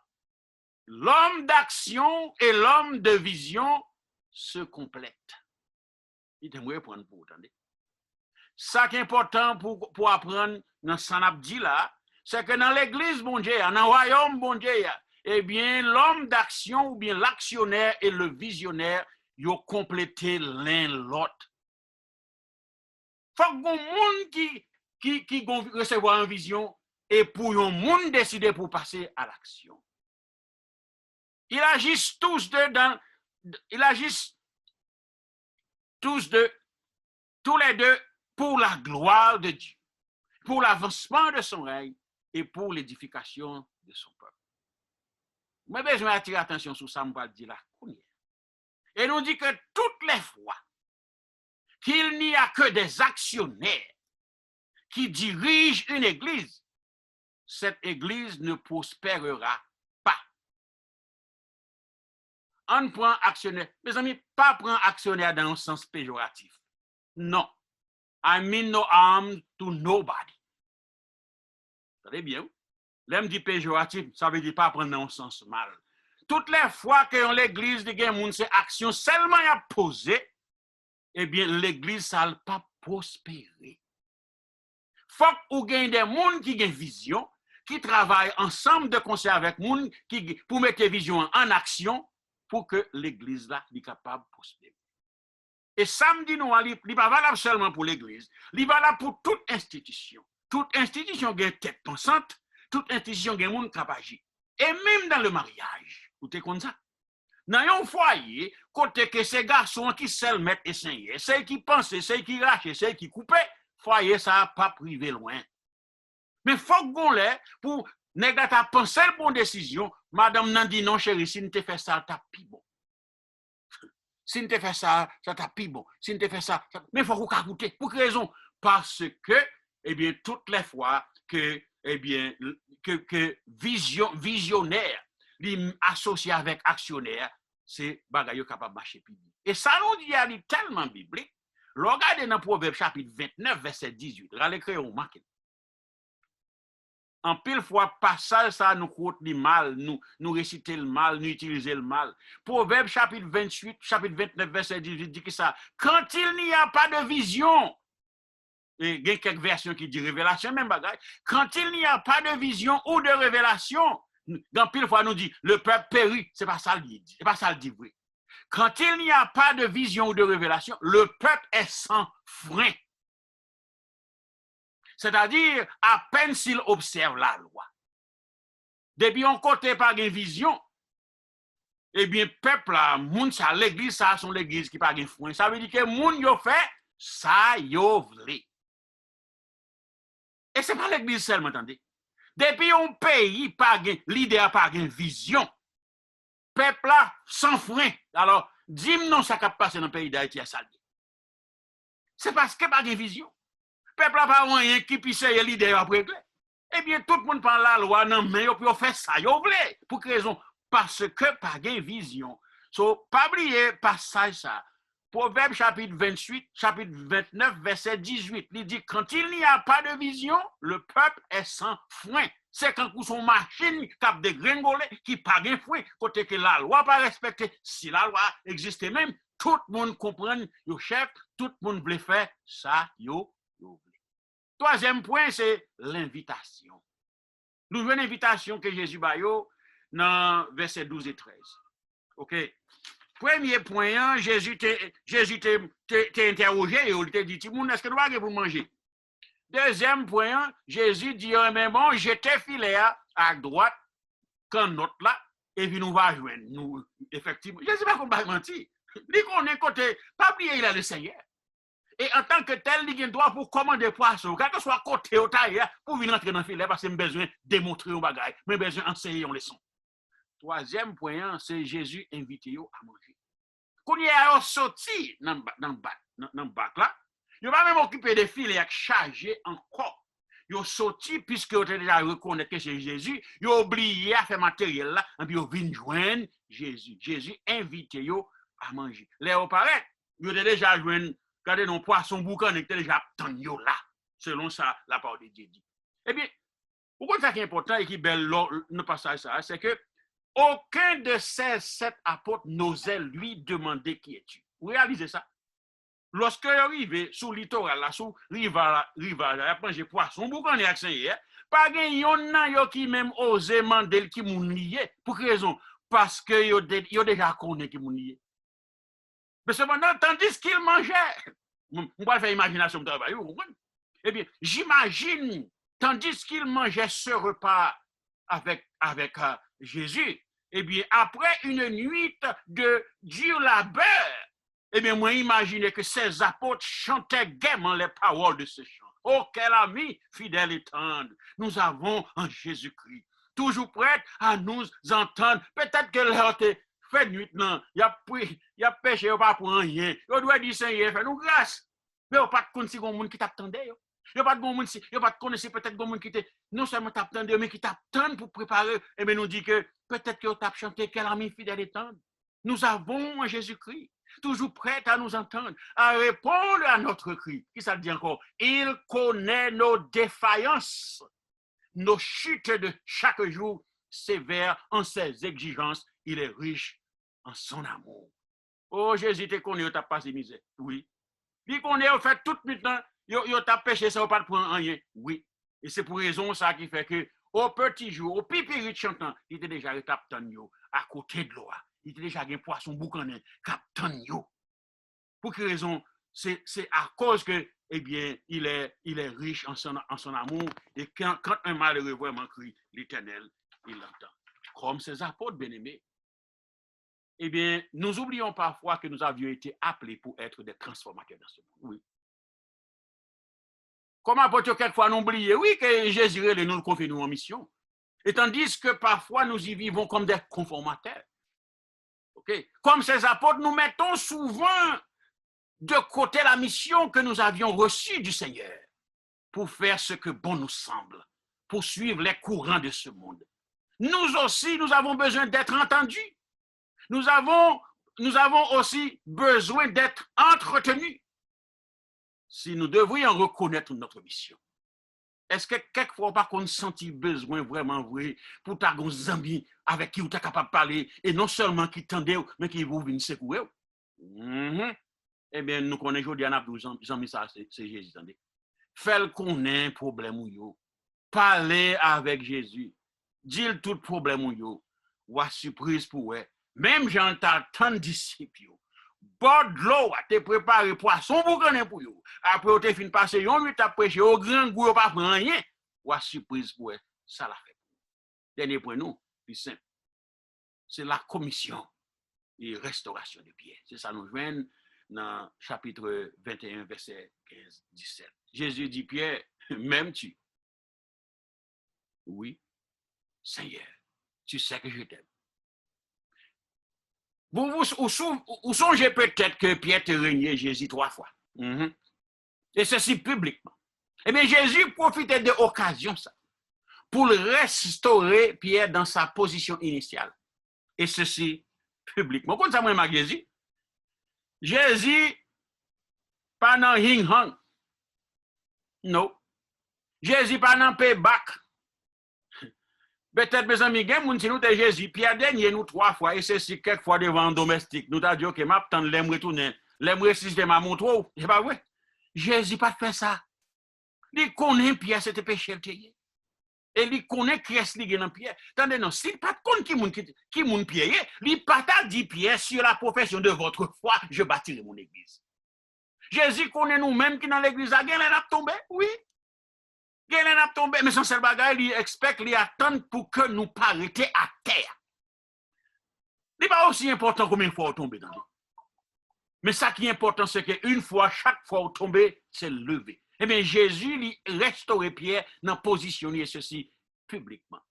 l'homme d'action et l'homme de vision se complètent. Il t'aimerait prendre pour vous, attendez. Ça qui est important pour apprendre dans ce qu'on a dit là, c'est que dans l'église, bon Dieu, dans le royaume, bon Dieu, eh bien, l'homme d'action ou bien l'actionnaire et le visionnaire, ils ont complété l'un l'autre. Il faut que les gens qui recevoir une vision, et pour un monde décider pour passer à l'action. Ils agissent tous tous les deux pour la gloire de Dieu, pour l'avancement de son règne et pour l'édification de son peuple. Moi, je vais attirer l'attention sur ça, je vais dire là. Et nous dit que toutes les fois qu'il n'y a que des actionnaires qui dirigent une église, cette église ne prospérera pas. On prend actionnaire, mes amis, pas prendre actionnaire dans un sens péjoratif. Non. I mean no harm to nobody. Vous savez bien? L'aime dit péjoratif, ça veut dire pas prendre dans un sens mal. Toutes les fois que l'église de gens c'est action seulement à poser, eh bien l'église ça ne pas prospérer. Faut ou gagne des gens qui ont vision, qui travaillent ensemble de concert avec gens qui pour mettre vision en action pour que l'église là soit capable de prospérer. Et samedi nous il n'est pas valable seulement pour l'église, il est valable pour toute institution. Toute institution a une tête pensante, toute institution a un monde capable. Et même dans le mariage. Vous êtes comme ça? Dans un foyer, côté que ces garçons qui seuls mettent et saigner, ceux qui pensent, ceux qui rachent, ceux qui coupent, foyer, ça n'a pas privé loin. Mais il faut qu'on l'ait pour négata penser la bonne décision. Madame n'a dit non, chérie, si nous te fait ça, t'as pis bon. Si nous te fait ça, ça t'a pis bon. Si nous te fait ça, mais il faut qu'on écoute. Pour quelle raison? Parce que, eh bien, toutes les fois que, eh bien, que visionnaire, associé avec actionnaire, c'est bagaille capable de marcher plus vite. Et ça nous dit, il est tellement biblique. Regardez dans Proverbe chapitre 29, verset 18. Regardez crayon marqué. En pile fois, passage ça nous coûte le mal, nous réciter le mal, nous utiliser le mal. Proverbe chapitre 28, chapitre 29, verset 18 dit que ça, quand il n'y a pas de vision, et il y a quelques versions qui disent révélation, même bagaille, quand il n'y a pas de vision ou de révélation, dans pile fois nous dit, le peuple périt, c'est pas ça le dit, c'est pas ça le dit vrai. Quand il n'y a pas de vision ou de révélation, le peuple est sans frein. C'est-à-dire, à peine s'il observe la loi. Depuis on côté pas de vision, eh bien, peuple, moun ça, l'église, ça, sont l'église qui pas de frein. Ça veut dire que moun yo fait, ça yo vle. Et c'est pas l'église seulement, attendez. Depuis un pays, l'idée pas de vision, peuple là, sans frein. Alors, dis-moi non, ça qui passe dans le pays d'Haïti à ça. C'est parce que pas de vision. Peuple n'a pas rien qui puisse essayer l'idée après. Eh bien, tout le monde prend la loi, non, mais il peut faire ça, il veut. Pour quelle raison? Parce que pas de vision. So, pas oublier passage ça. Proverbe chapitre 28, chapitre 29, verset 18. Il dit, quand il n'y a pas de vision, le peuple est sans frein. C'est quand son machine cap de gringoler qui pas de frein. Côté que la loi pas respectée. Si la loi existait même, tout le monde comprend, le chef, tout le monde veut faire ça, yo. Troisième point, c'est l'invitation. Nous avons une invitation que Jésus a dans verset 12 et 13. OK? Premier point, Jésus t'a interrogé et il t'a dit, est-ce que nous avons pour manger? Deuxième point, Jésus dit, mais bon, j'étais filé à droite, quand notre là, et puis nous va joindre. Nous, effectivement, je ne sais pas comment mentir. Il connaît côté, pas oublier, il a le Seigneur. Et en tant que tel, il a le droit pour commander poisson, quel que soit côté au taille, pour venir entrer dans le filet, parce que j'ai besoin de démontrer un bagage, j'ai besoin d'enseigner une leçon. Troisième point, c'est Jésus invité à manger. Quand il est sorti dans le bac là, il va même occuper des filets chargés encore. Il est sorti, puisque il a déjà reconnu que c'est Jésus, il a oublié à faire matériel là, et puis il vient joindre Jésus. Jésus invite à manger. Là, au paraît, il a déjà joint. Regardez, nos poissons boucan étaient déjà tenus là, selon ça, la parole de Dieu dit. Eh bien, pourquoi ça qui est important et qui est belle le passage ça, c'est que aucun de ces 7 apôtres n'osait lui demander qui es-tu. Vous réalisez ça? Lorsque il est arrivé sous le littoral, là, sous rivage, il a mangé poisson boucan et accent hier, pas de qui même osé demander qui moun lié. Pour quelle raison? Parce que il a déjà connu qui moun lié. Mais cependant, tandis qu'il mangeait, on va faire imagination de travail, vous comprenez? Eh bien, j'imagine tandis qu'il mangeait ce repas avec Jésus, eh bien, après une nuit de dur labeur, eh bien, moi, imaginez que ces apôtres chantaient gaiement les paroles de ce chant. Oh, quel ami fidèle et tendre nous avons en Jésus-Christ, toujours prêt à nous entendre. Peut-être que l'heure fait nuit, non, il a péché, il n'a pas pour rien. Il doit dire, Seigneur, fais-nous grâce. Mais il n'y a pas de compte si il y a un monde qui t'attendait. Il n'y a pas de monde, il n'y a pas de connaissance, peut-être qu'il y a un monde qui non seulement t'attendait, mais qui t'attend pour préparer. Et bien, nous dit que peut-être que tu chanté quel ami fidèle et tendre. Nous avons en Jésus-Christ, toujours prêt à nous entendre, à répondre à notre cri. Qui ça dit encore? Il connaît nos défaillances, nos chutes de chaque jour, sévères en ses exigences. Il est riche en son amour. Oh, Jésus te connaît, tu n'as pas de misère. Oui. Il connaît, au fait, tout maintenant, il t'a péché, ça ne va pas te prendre rien. Oui. Et c'est pour raison ça qui fait que, au petit jour, au pipirit chantant, il était déjà capitaine à côté de l'eau. Il était déjà un poisson boucané, capitaine yo. Pour quelle raison? C'est à cause que, eh bien, il est riche en son amour. Et quand un malheureux vraiment crie, l'Éternel, il l'entend. Comme ses apôtres bien-aimés. Eh bien, nous oublions parfois que nous avions été appelés pour être des transformateurs dans ce monde. Oui. Comment peut-on quelquefois nous oublier? Oui, que Jésus nous confie nous en mission. Et tandis que parfois nous y vivons comme des conformateurs. Okay? Comme ces apôtres, nous mettons souvent de côté la mission que nous avions reçue du Seigneur pour faire ce que bon nous semble, pour suivre les courants de ce monde. Nous aussi, nous avons besoin d'être entendus. Nous avons aussi besoin d'être entretenus. Si nous devrions reconnaître notre mission, est-ce que quelquefois, par contre, senti besoin vraiment vrai pour ta amis avec qui tu es capable de parler et non seulement qui tendent, mais qui vous viennent secouer? Eh bien, nous connaissons aujourd'hui, Jean-Mi, ça, c'est Jésus. Fais qu'on ait un problème ou yo. Parler avec Jésus. Dis tout problème ou yo. Ou à surprise pour eux. Même Jean t'a tant de disciples. Bord de l'eau, te préparé poisson pour qu'on ait pour yo. Après, on te fin passer, on lui t'a prêché au grand goût, pas prendre rien. Ou à surprise pour eux. Ça l'a fait. Dernier point, nous, plus simple. C'est la commission et restauration de Pierre. C'est ça nous joignent dans chapitre 21, verset 15-17. Jésus dit, Pierre, m'aimes-tu? Oui, Seigneur, tu sais que je t'aime. Vous songez peut-être que Pierre te renié Jésus 3 fois. Et ceci publiquement. Eh bien, Jésus profitait de l'occasion ça pour restaurer Pierre dans sa position initiale. Et ceci publiquement. Quand ça m'a Jésus? Jésus, pas dans Hing Hang. Non. Jésus, pas dans payback. Peut-être, mes amis, si nous Jésus, Pierre dernier nous 3 fois, et ceci quelques fois devant un domestique. Nous avons dit, ok, m'attends, l'aime retourner. L'aime résister ma montre. C'est pas vrai. Jésus pas fait ça. Il connaît Pierre, c'était péché. Et il connaît qui est lié dans Pierre. Attendez, non, s'il pas de qui moun Pierre, il pas dit Pierre, sur la profession de votre foi, je bâtirai mon église. Jésus connaît nous-mêmes qui dans l'église, il a tombé, oui. Il a tombé, mais son seul bagage, il expecte, il attend pour que nous pas arrêter à terre. Il n'est pas aussi important combien de fois on tombe dans lui. Mais ça qui est important, c'est qu'une fois, chaque fois on tombe, c'est levé. Eh bien, Jésus lui restaurait Pierre dans position et ceci publiquement.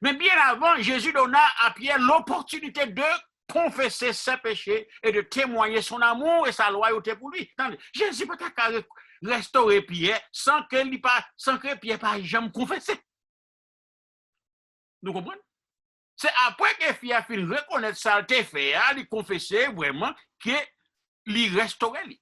Mais bien avant, Jésus donna à Pierre l'opportunité de confesser ses péchés et de témoigner son amour et sa loyauté pour lui. Attendez, Jésus peut être restaurer Pierre sans que Pierre pas jamais confessé. Nous comprenons? C'est après que Pierre fit reconnaître ça, il fait, il confessait vraiment qu'il restaurait lui.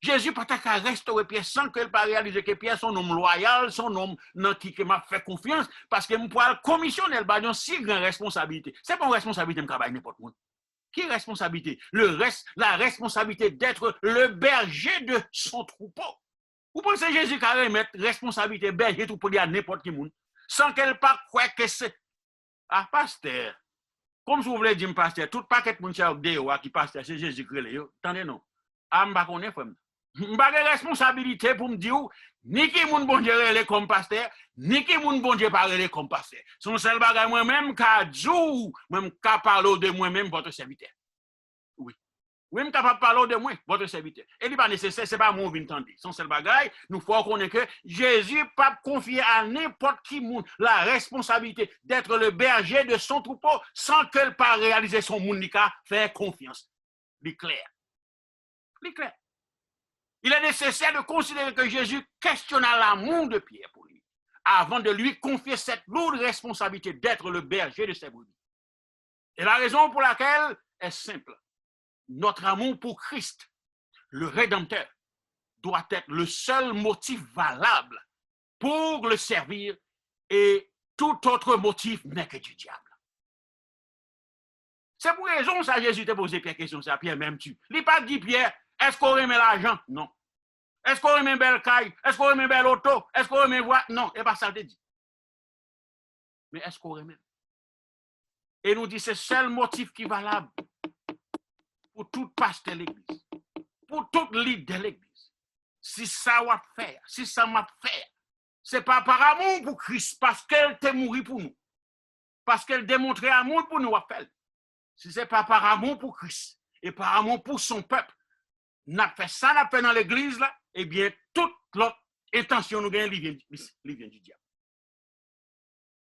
Jésus peut être restaurer Pierre sans qu'il pas réaliser que Pierre son homme loyal, son homme qui m'a fait confiance, parce que je pourrais commissionner le bâton si grande responsabilité. C'est pas une responsabilité de travailler n'importe où. Qui responsabilité? La responsabilité d'être le berger de son troupeau. Vous pensez que Jésus carré mettre responsabilité berger tout pour dire à n'importe qui monde, sans qu'elle pas croire que c'est ah pasteur. Comme je vous voulais dire pasteur, tout paquet de monde qui pasteur, c'est Jésus qui est. Attendez non. Ah m'pa connaît frère. Je n'ai pas de responsabilité pour me dire ni qui moun bon Dieu relé comme pasteur, ni qui moun bon Dieu pas relé comme pasteur. Son seul bagage moi-même qu'a dit même qu'a parler de moi-même votre serviteur. Oui. Oui, je suis capable de parler de moi, votre serviteur. Et il n'est pas nécessaire, ce n'est pas moi qui m'entend. Son seul bagage, nous faut connaître que Jésus n'a pas confié à n'importe qui monde la responsabilité d'être le berger de son troupeau sans qu'elle pas réaliser son monde, il faire confiance. C'est clair. C'est clair. Il est nécessaire de considérer que Jésus questionna l'amour de Pierre pour lui, avant de lui confier cette lourde responsabilité d'être le berger de ses brebis. Et la raison pour laquelle est simple. Notre amour pour Christ, le Rédempteur, doit être le seul motif valable pour le servir et tout autre motif n'est que du diable. C'est pour raison ça Jésus t'a posé Pierre question, ça Pierre même tu. Il n'a pas dit Pierre, est-ce qu'on remet l'argent? Non. Est-ce qu'on remet belle caille? Est-ce qu'on remet belle auto? Est-ce qu'on remet voix? Non, et pas ça te dit. Mais est-ce qu'on remet? Et nous dit c'est le seul motif qui est valable pour tout pasteur de l'église, pour tout leader de l'église. Si ça va faire, si ça m'a fait, c'est pas par amour pour Christ, parce qu'elle t'est mouru pour nous. Parce qu'elle démontrait amour pour nous, appelle. Si c'est pas par amour pour Christ et par amour pour son peuple, n'a fait ça, n'a fait dans l'église là, eh bien, toute l'autre intention nous gagne, vient du diable.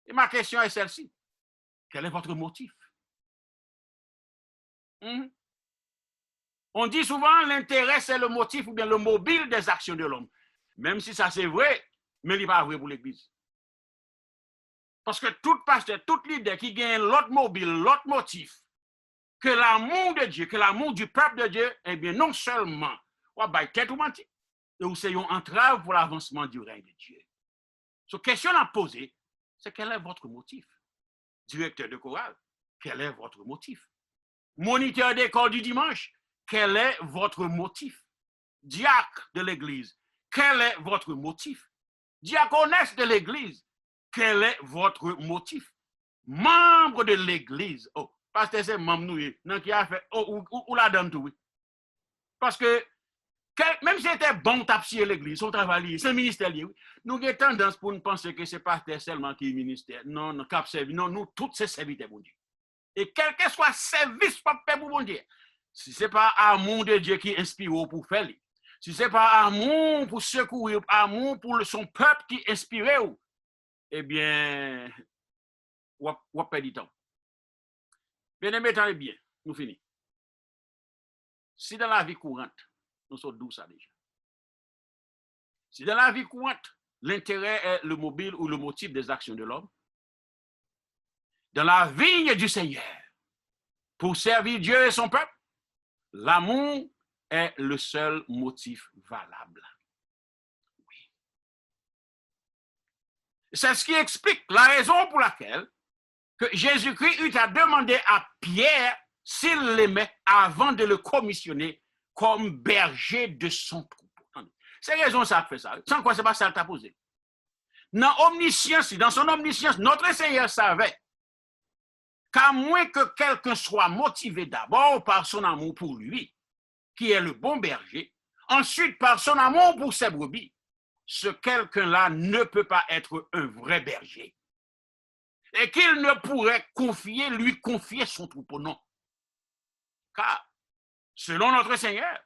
Et ma question est celle-ci. Quel est votre motif? On dit souvent l'intérêt c'est le motif ou bien le mobile des actions de l'homme. Même si ça c'est vrai, mais il n'est pas vrai pour l'église. Parce que tout pasteur, toute leader qui gagne l'autre mobile, l'autre motif, que l'amour de Dieu, que l'amour du peuple de Dieu, eh bien non seulement, ou bien tête ou menti, et ou c'est une entrave pour l'avancement du règne de Dieu. La question à poser, c'est quel est votre motif? Directeur de chorale, quel est votre motif? Moniteur d'école du dimanche, quel est votre motif? Diacre de l'église, quel est votre motif? Diaconesse de l'église, quel est votre motif? Membre de l'église, oh, pasteur c'est membre nous, non qui a fait, oh, ou la donne tout, oui. Parce que, même si c'était bon tapier l'église, son travail, c'est ministère, oui. Nous avons tendance pour nous penser que c'est pasteur seulement qui est ministère. Non, non, cap servi, non, nous, tous ces serviteurs, bon Dieu. Et quel que soit service pour faire pour bon Dieu, si ce n'est pas amour de Dieu qui inspire pour faire, si ce n'est pas amour pour secourir, amour pour son peuple qui inspire, eh bien, on va perdre du temps. Bien aimé, attendez bien, nous finissons. Si dans la vie courante, nous sommes douces déjà. Si dans la vie courante, l'intérêt est le mobile ou le motif des actions de l'homme, dans la vigne du Seigneur, pour servir Dieu et son peuple, l'amour est le seul motif valable. Oui. C'est ce qui explique la raison pour laquelle que Jésus-Christ eut à demander à Pierre s'il l'aimait avant de le commissionner comme berger de son troupeau. C'est raison ça fait ça. Sans quoi c'est pas ça t'a posé. Dans son omniscience, notre Seigneur savait qu'à moins que quelqu'un soit motivé d'abord par son amour pour lui, qui est le bon berger, ensuite par son amour pour ses brebis, ce quelqu'un-là ne peut pas être un vrai berger. Et qu'il ne pourrait lui confier son troupeau, non. Car, selon notre Seigneur,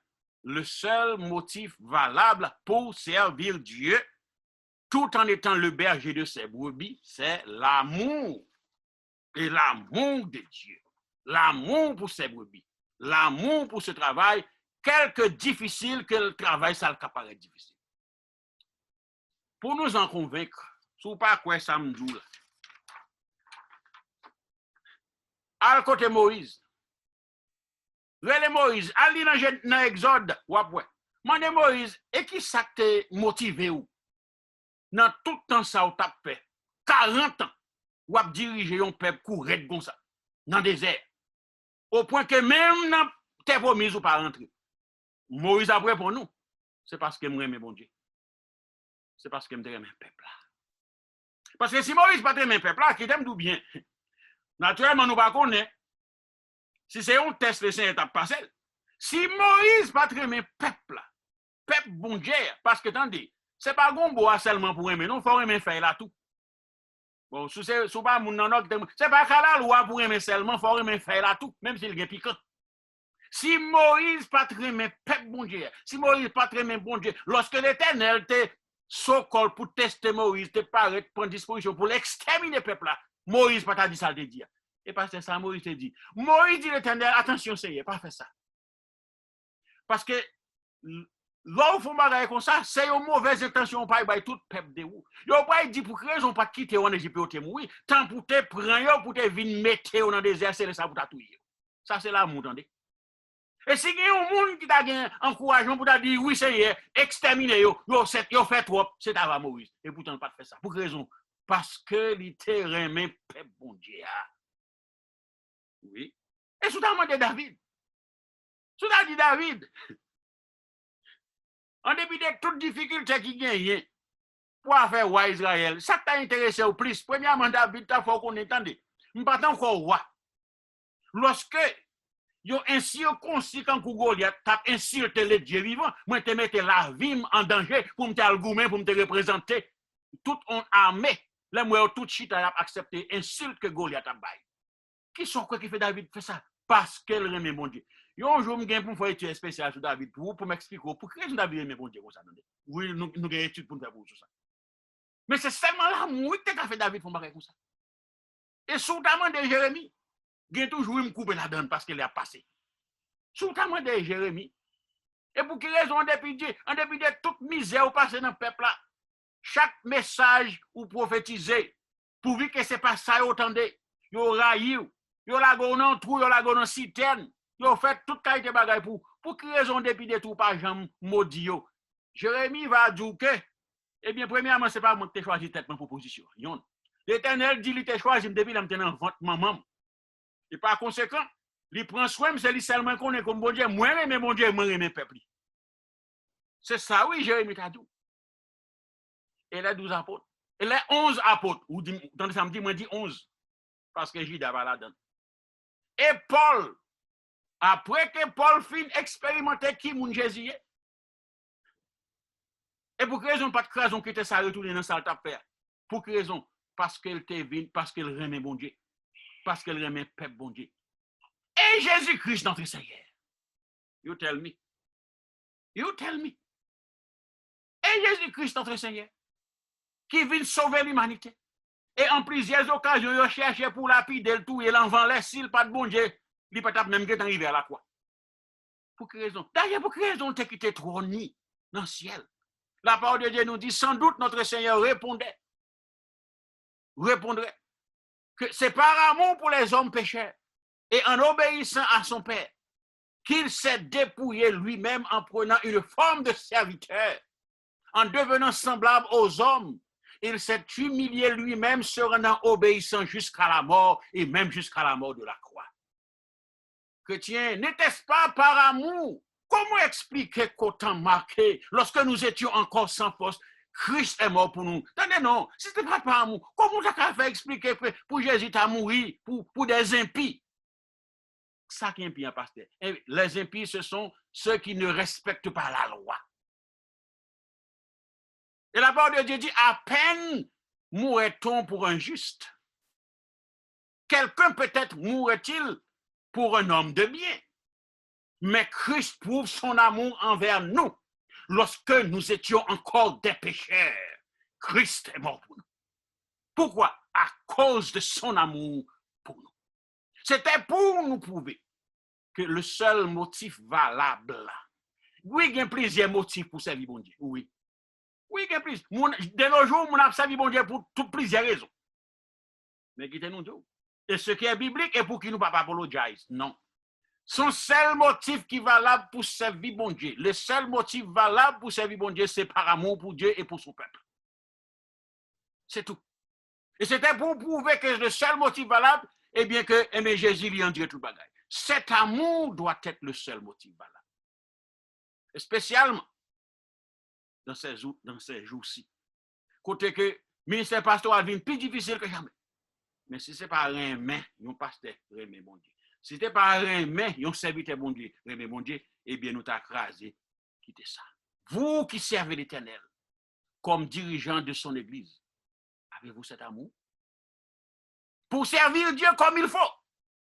le seul motif valable pour servir Dieu, tout en étant le berger de ses brebis, c'est l'amour. Et l'amour de Dieu, l'amour pour ses brebis, l'amour pour ce travail, quelque difficile que le travail, ça le paraît difficile. Pour nous en convaincre, sous pas quoi ça me dit là. À côté Moïse, Moïse, allez dans l'Exode, ouais. Mande Moïse, et qui ça te motivé ou? Dans tout le temps ça, ou t'as fait 40 ans, ou a dirigé un peuple courir comme ça, dans le désert. Au point que même dans tes promises ou pas rentrer. Moïse après pour nous, c'est parce que m'aime bon Dieu. C'est parce que m'aime un peuple là. Parce que si Moïse pas t'aime un peuple là, qui t'aime tout bien. Naturellement, nous ne connaissons pas. Si c'est un test, le Seigneur t'a passé. Si Moïse pas t'aime un peuple là, peuple bon Dieu. Parce que, attendez, c'est pas bon bois seulement pour aimer, non, il faut aimer faire là tout. Bon, si c'est pas mon non, c'est pas qu'à la loi pour aimer seulement, il faut aimer faire là tout, même s'il est piquant. Si Moïse pas très mais peuple bon Dieu, si Moïse pas très mais bon Dieu, lorsque l'Éternel te socol pour tester Moïse, te paraît prendre disposition pour l'exterminer peuple là, Moïse pas t'a dit ça te dire. Et parce que ça Moïse te dit. Moïse dit l'Éternel, attention c'est pas faire ça. Parce que là où faut bagaille comme ça, c'est une mauvaise intention pas by tout peuple de ou. Yo pas dit pour raison pas quitter en Égypte au mourir, tant pour te prendre pour te venir mettre dans le désert, c'est ça pour t'atouiller. Ça c'est l'amour, entendez? Et si il y a un monde qui t'a encouragement pour te dire oui, Seigneur, exterminer yo fait trop, c'est à Moïse. Et pourtant, pas fait ça. Pour quelle raison? Parce que il te remet peuple bon Dieu. Oui. Et sous ta demandé David. Sous ta dit David. En dépit de toutes difficultés qui gagnent pour faire roi Israël, ça t'a intéressé au plus. Premièrement, David, t'as faut qu'on entende. Je pas encore roi. Lorsque yo ainsi conçu quand Goliath t'a insulté le Dieu vivant, moi te mettre la vie en danger pour me argumenter, pour me représenter toute en armée. Là moi tout chita a accepté insulte que Goliath a bail. Qui sont quoi qui fait David fait ça parce qu'elle remet mon Dieu. Un jour, je vais pour faire une étude spéciale sur David pour m'expliquer pourquoi David aime mon Dieu comme ça. Oui, nous avons une étude pour nous faire pour ça. Mais c'est seulement l'amour qui a fait David pour faire comme ça. Et notamment de Jérémie, il a toujours me couper la donne parce qu'elle a passé. Notamment de Jérémie. Et pour quelle raison, en dépit de toute misère passée dans le peuple là, chaque message ou prophétisé, pourvu que ce n'est pas ça, vous entendez, vous raillez, vous la gonon trou, vous la gonon citerne, vous faites toute qualité de bagaille pour quelle raison, dépit de tout, pas jamais maudit. Jérémie va dire que, eh bien, premièrement, ce n'est pas moi qui ai choisi tête ma proposition. L'Éternel dit qu'il t'a choisi depuis la maintenant votre maman. Et par conséquent, il prend soin, c'est lui seulement qu'on est comme bon Dieu. Moi, mais mon Dieu, moi, mes peuple. C'est ça, oui, Jérémie t'a dit. Et les 12 apôtres. Et les 11 apôtres. Ou dans le samedi, moi, dit 11. Parce que Judas va là-dedans. Et Paul, après que Paul fin expérimenter qui mon Jésus est, et pour quelle raison, pas de raison qui était ça retourner dans sa père. Pour quelle raison? Parce qu'elle te vient, parce qu'elle remet bon Dieu. Parce qu'elle remet peuple bon Dieu. Et Jésus-Christ, notre Seigneur. You tell me. You tell me. Et Jésus-Christ, notre Seigneur, qui vient sauver l'humanité. Et en plusieurs occasions, il cherche pour lapider le tout et l'envers, s'il pas de bon Dieu, il peut même être arrivé à la croix. Pour quelle raison? D'ailleurs, pour quelle raison tu quitté trône dans le ciel? La parole de Dieu nous dit, sans doute notre Seigneur répondrait que c'est par amour pour les hommes pécheurs et en obéissant à son Père qu'il s'est dépouillé lui-même en prenant une forme de serviteur, en devenant semblable aux hommes. Il s'est humilié lui-même, se rendant obéissant jusqu'à la mort et même jusqu'à la mort de la croix. Chrétien, n'était-ce pas par amour? Comment expliquer qu'autant marqué, lorsque nous étions encore sans force, Christ est mort pour nous? Attendez, non, si ce n'était pas par amour, comment tu as fait expliquer pour Jésus à mourir pour des impies? Ça qui est impie, pasteur. Les impies, ce sont ceux qui ne respectent pas la loi. Et la parole de Dieu dit, à peine mourrait-on pour un juste. Quelqu'un peut-être mourrait-il pour un homme de bien. Mais Christ prouve son amour envers nous. Lorsque nous étions encore des pécheurs, Christ est mort pour nous. Pourquoi? À cause de son amour pour nous. C'était pour nous prouver que le seul motif valable, oui, il y a plusieurs motifs pour servir bon Dieu. Oui. Oui, il y a plus. De nos jours, on a servi bon Dieu pour plusieurs raisons. Mais qui nous dit? Et ce qui est biblique est pour qui nous ne pas apologiser. Non. Son seul motif qui est valable pour servir bon Dieu, le seul motif valable pour servir bon Dieu, c'est par amour pour Dieu et pour son peuple. C'est tout. Et c'était pour prouver que le seul motif valable, eh bien que Jésus lui en Dieu tout le bagage. Cet amour doit être le seul motif valable. Et spécialement dans ces jours-ci. Côté que le ministère pastoral devient plus difficile que jamais. Mais si ce n'est pas un main, un pasteur, remet bon Dieu. Si ce n'est pas un main, un serviteur bon Dieu, remet bon Dieu, eh bien nous t'as crasé, quittez ça. Vous qui servez l'Éternel comme dirigeant de son Église, avez-vous cet amour? Pour servir Dieu comme il faut,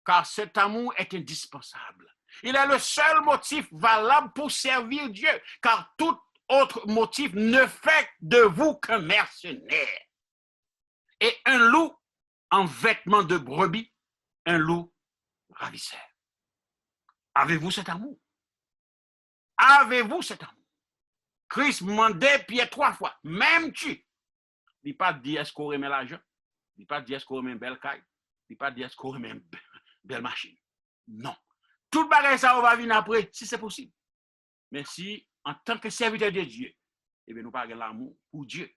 car cet amour est indispensable. Il est le seul motif valable pour servir Dieu, car tout autre motif ne fait de vous qu'un mercenaire. Et un loup en vêtements de brebis, un loup ravisseur. Avez-vous cet amour? Avez-vous cet amour? Christ demandait Pierre 3 fois, même tu. Il n'a pas dit est-ce qu'on remet l'argent, il n'a pas dit est-ce qu'on remet une belle caille, il n'a pas dit est-ce qu'on remet une belle machine. Non. Tout bagage ça, on va venir après, si c'est possible. Mais si, en tant que serviteur de Dieu, eh bien, nous parlons l'amour pour Dieu,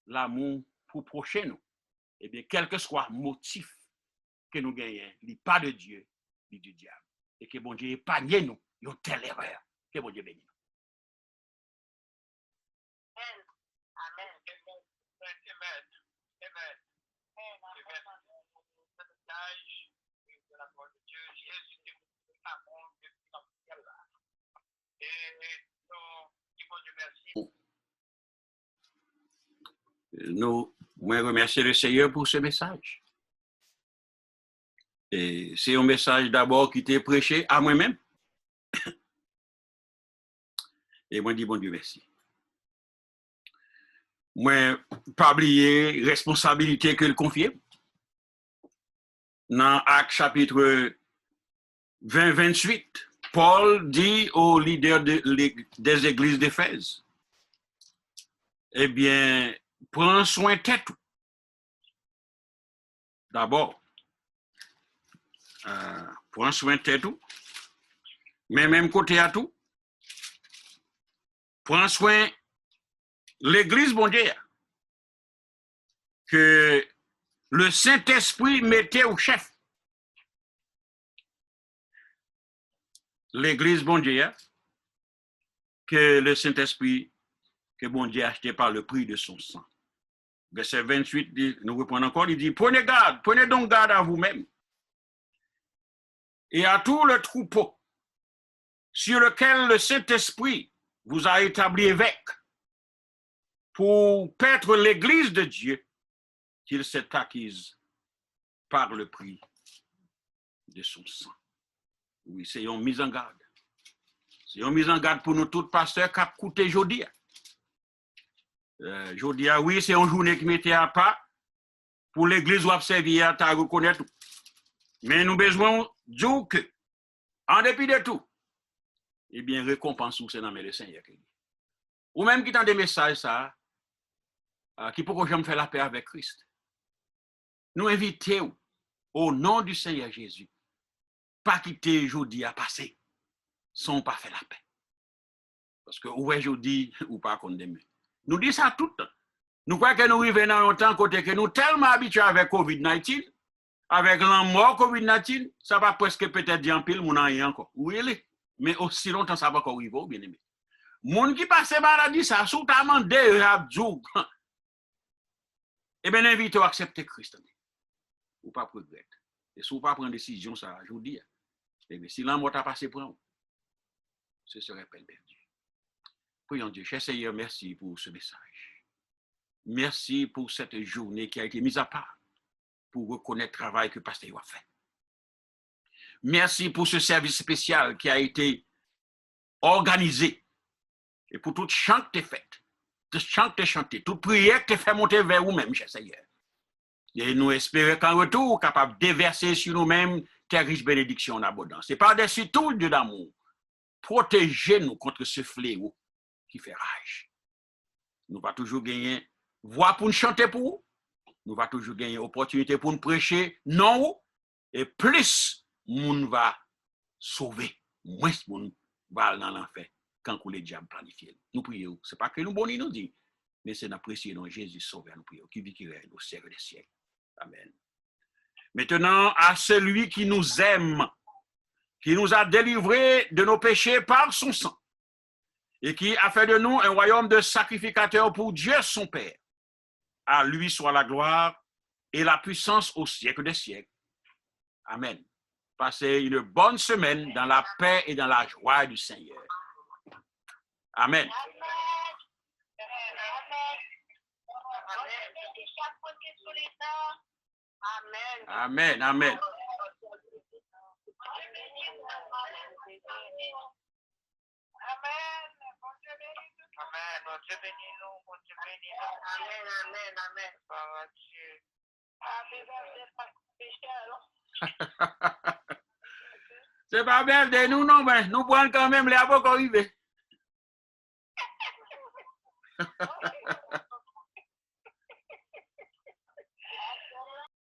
l'amour pour prochain nous. Eh bien, quel que soit le motif que nous gagnons, il n'est pas de Dieu, ni du diable. Et que bon Dieu épargne nous, une telle erreur. Que bon Dieu bénisse. Nous remercions le Seigneur pour ce message. Et c'est un message d'abord qui était prêché à moi-même. Et moi, je dis bon Dieu merci. Moi, pas oublier responsabilité que le confier. Dans Actes chapitre 20-28, Paul dit aux leaders des églises d'Éphèse, eh bien, prends soin de tête. D'abord, prends soin de tête. Mais même côté à tout, prends soin l'église, bon Dieu, que le Saint-Esprit mettait au chef. L'église, bon Dieu, que le Saint-Esprit, que bon Dieu a acheté par le prix de son sang. Verset 28, nous reprenons encore, il dit, prenez donc garde à vous-même et à tout le troupeau sur lequel le Saint-Esprit vous a établi évêque pour paître l'église de Dieu qu'il s'est acquise par le prix de son sang. Oui, c'est une mise en garde. C'est une mise en garde pour nous tous, pasteurs, qui a coûté aujourd'hui. Aujourd'hui, oui, c'est une journée qui mettait à part pour l'église ou observer à reconnaître. Mais nous avons besoin de dire que, en dépit de tout, eh bien, récompense c'est dans le Seigneur. Ou même qui t'a des messages, ça, qui pourquoi j'aime faire la paix avec Christ. Nous invitons au nom du Seigneur Jésus, pas quitter aujourd'hui à passer, sans pas faire la paix. Parce que ou aujourd'hui ou pas condamné. Nous disons ça tout le temps. Nous croyons que nous vivons dans un temps côté que nous tellement habitués avec COVID-19, avec la mort COVID-19, ça va presque peut-être dire en pile, mon en encore. Oui, mais aussi longtemps ça va encore arriver, bien aimé. Moun qui passe maladie, ça, sous ta mandé, rabdou. Eh bien, invite à accepter Christ. Ou pas regretter. Et si vous pas prendre décision, ça, je vous dis. Eh bien, si la mort a passé pour nous, ce serait peine perdue. Prions Dieu, cher Seigneur, merci pour ce message. Merci pour cette journée qui a été mise à part pour reconnaître le travail que le pasteur a fait. Merci pour ce service spécial qui a été organisé et pour toute chant que tu as faite, tout chant que tu as chanté, toute prière que tu as fait monter vers vous-même, cher Seigneur. Et nous espérons qu'en retour, capable de déverser sur nous-mêmes tes riches bénédictions en abondance. Et par-dessus tout, Dieu d'amour, protégez-nous contre ce fléau qui fait rage. Nous va toujours gagner voix pour nous chanter pour vous. Nous va toujours gagner opportunité pour nous prêcher non et plus nous va sauver, moins nous va dans l'enfer quand le diable planifie. Nous prions, c'est pas que nous boni nous dit, mais c'est d'apprécier dans Jésus sauveur nous prions, qui vit qui règne au siècle des siècles. Amen. Maintenant à celui qui nous aime, qui nous a délivrés de nos péchés par son sang, et qui a fait de nous un royaume de sacrificateurs pour Dieu son Père. À lui soit la gloire et la puissance au siècle des siècles. Amen. Passez une bonne semaine dans la paix et dans la joie du Seigneur. Amen. Amen. Amen. Amen. Mon Dieu bénis nous, mon Dieu bénis nous. Amen, amen, amen. Par Dieu. C'est pas bien de nous, non, mais nous prenons quand même les avocats arrivés.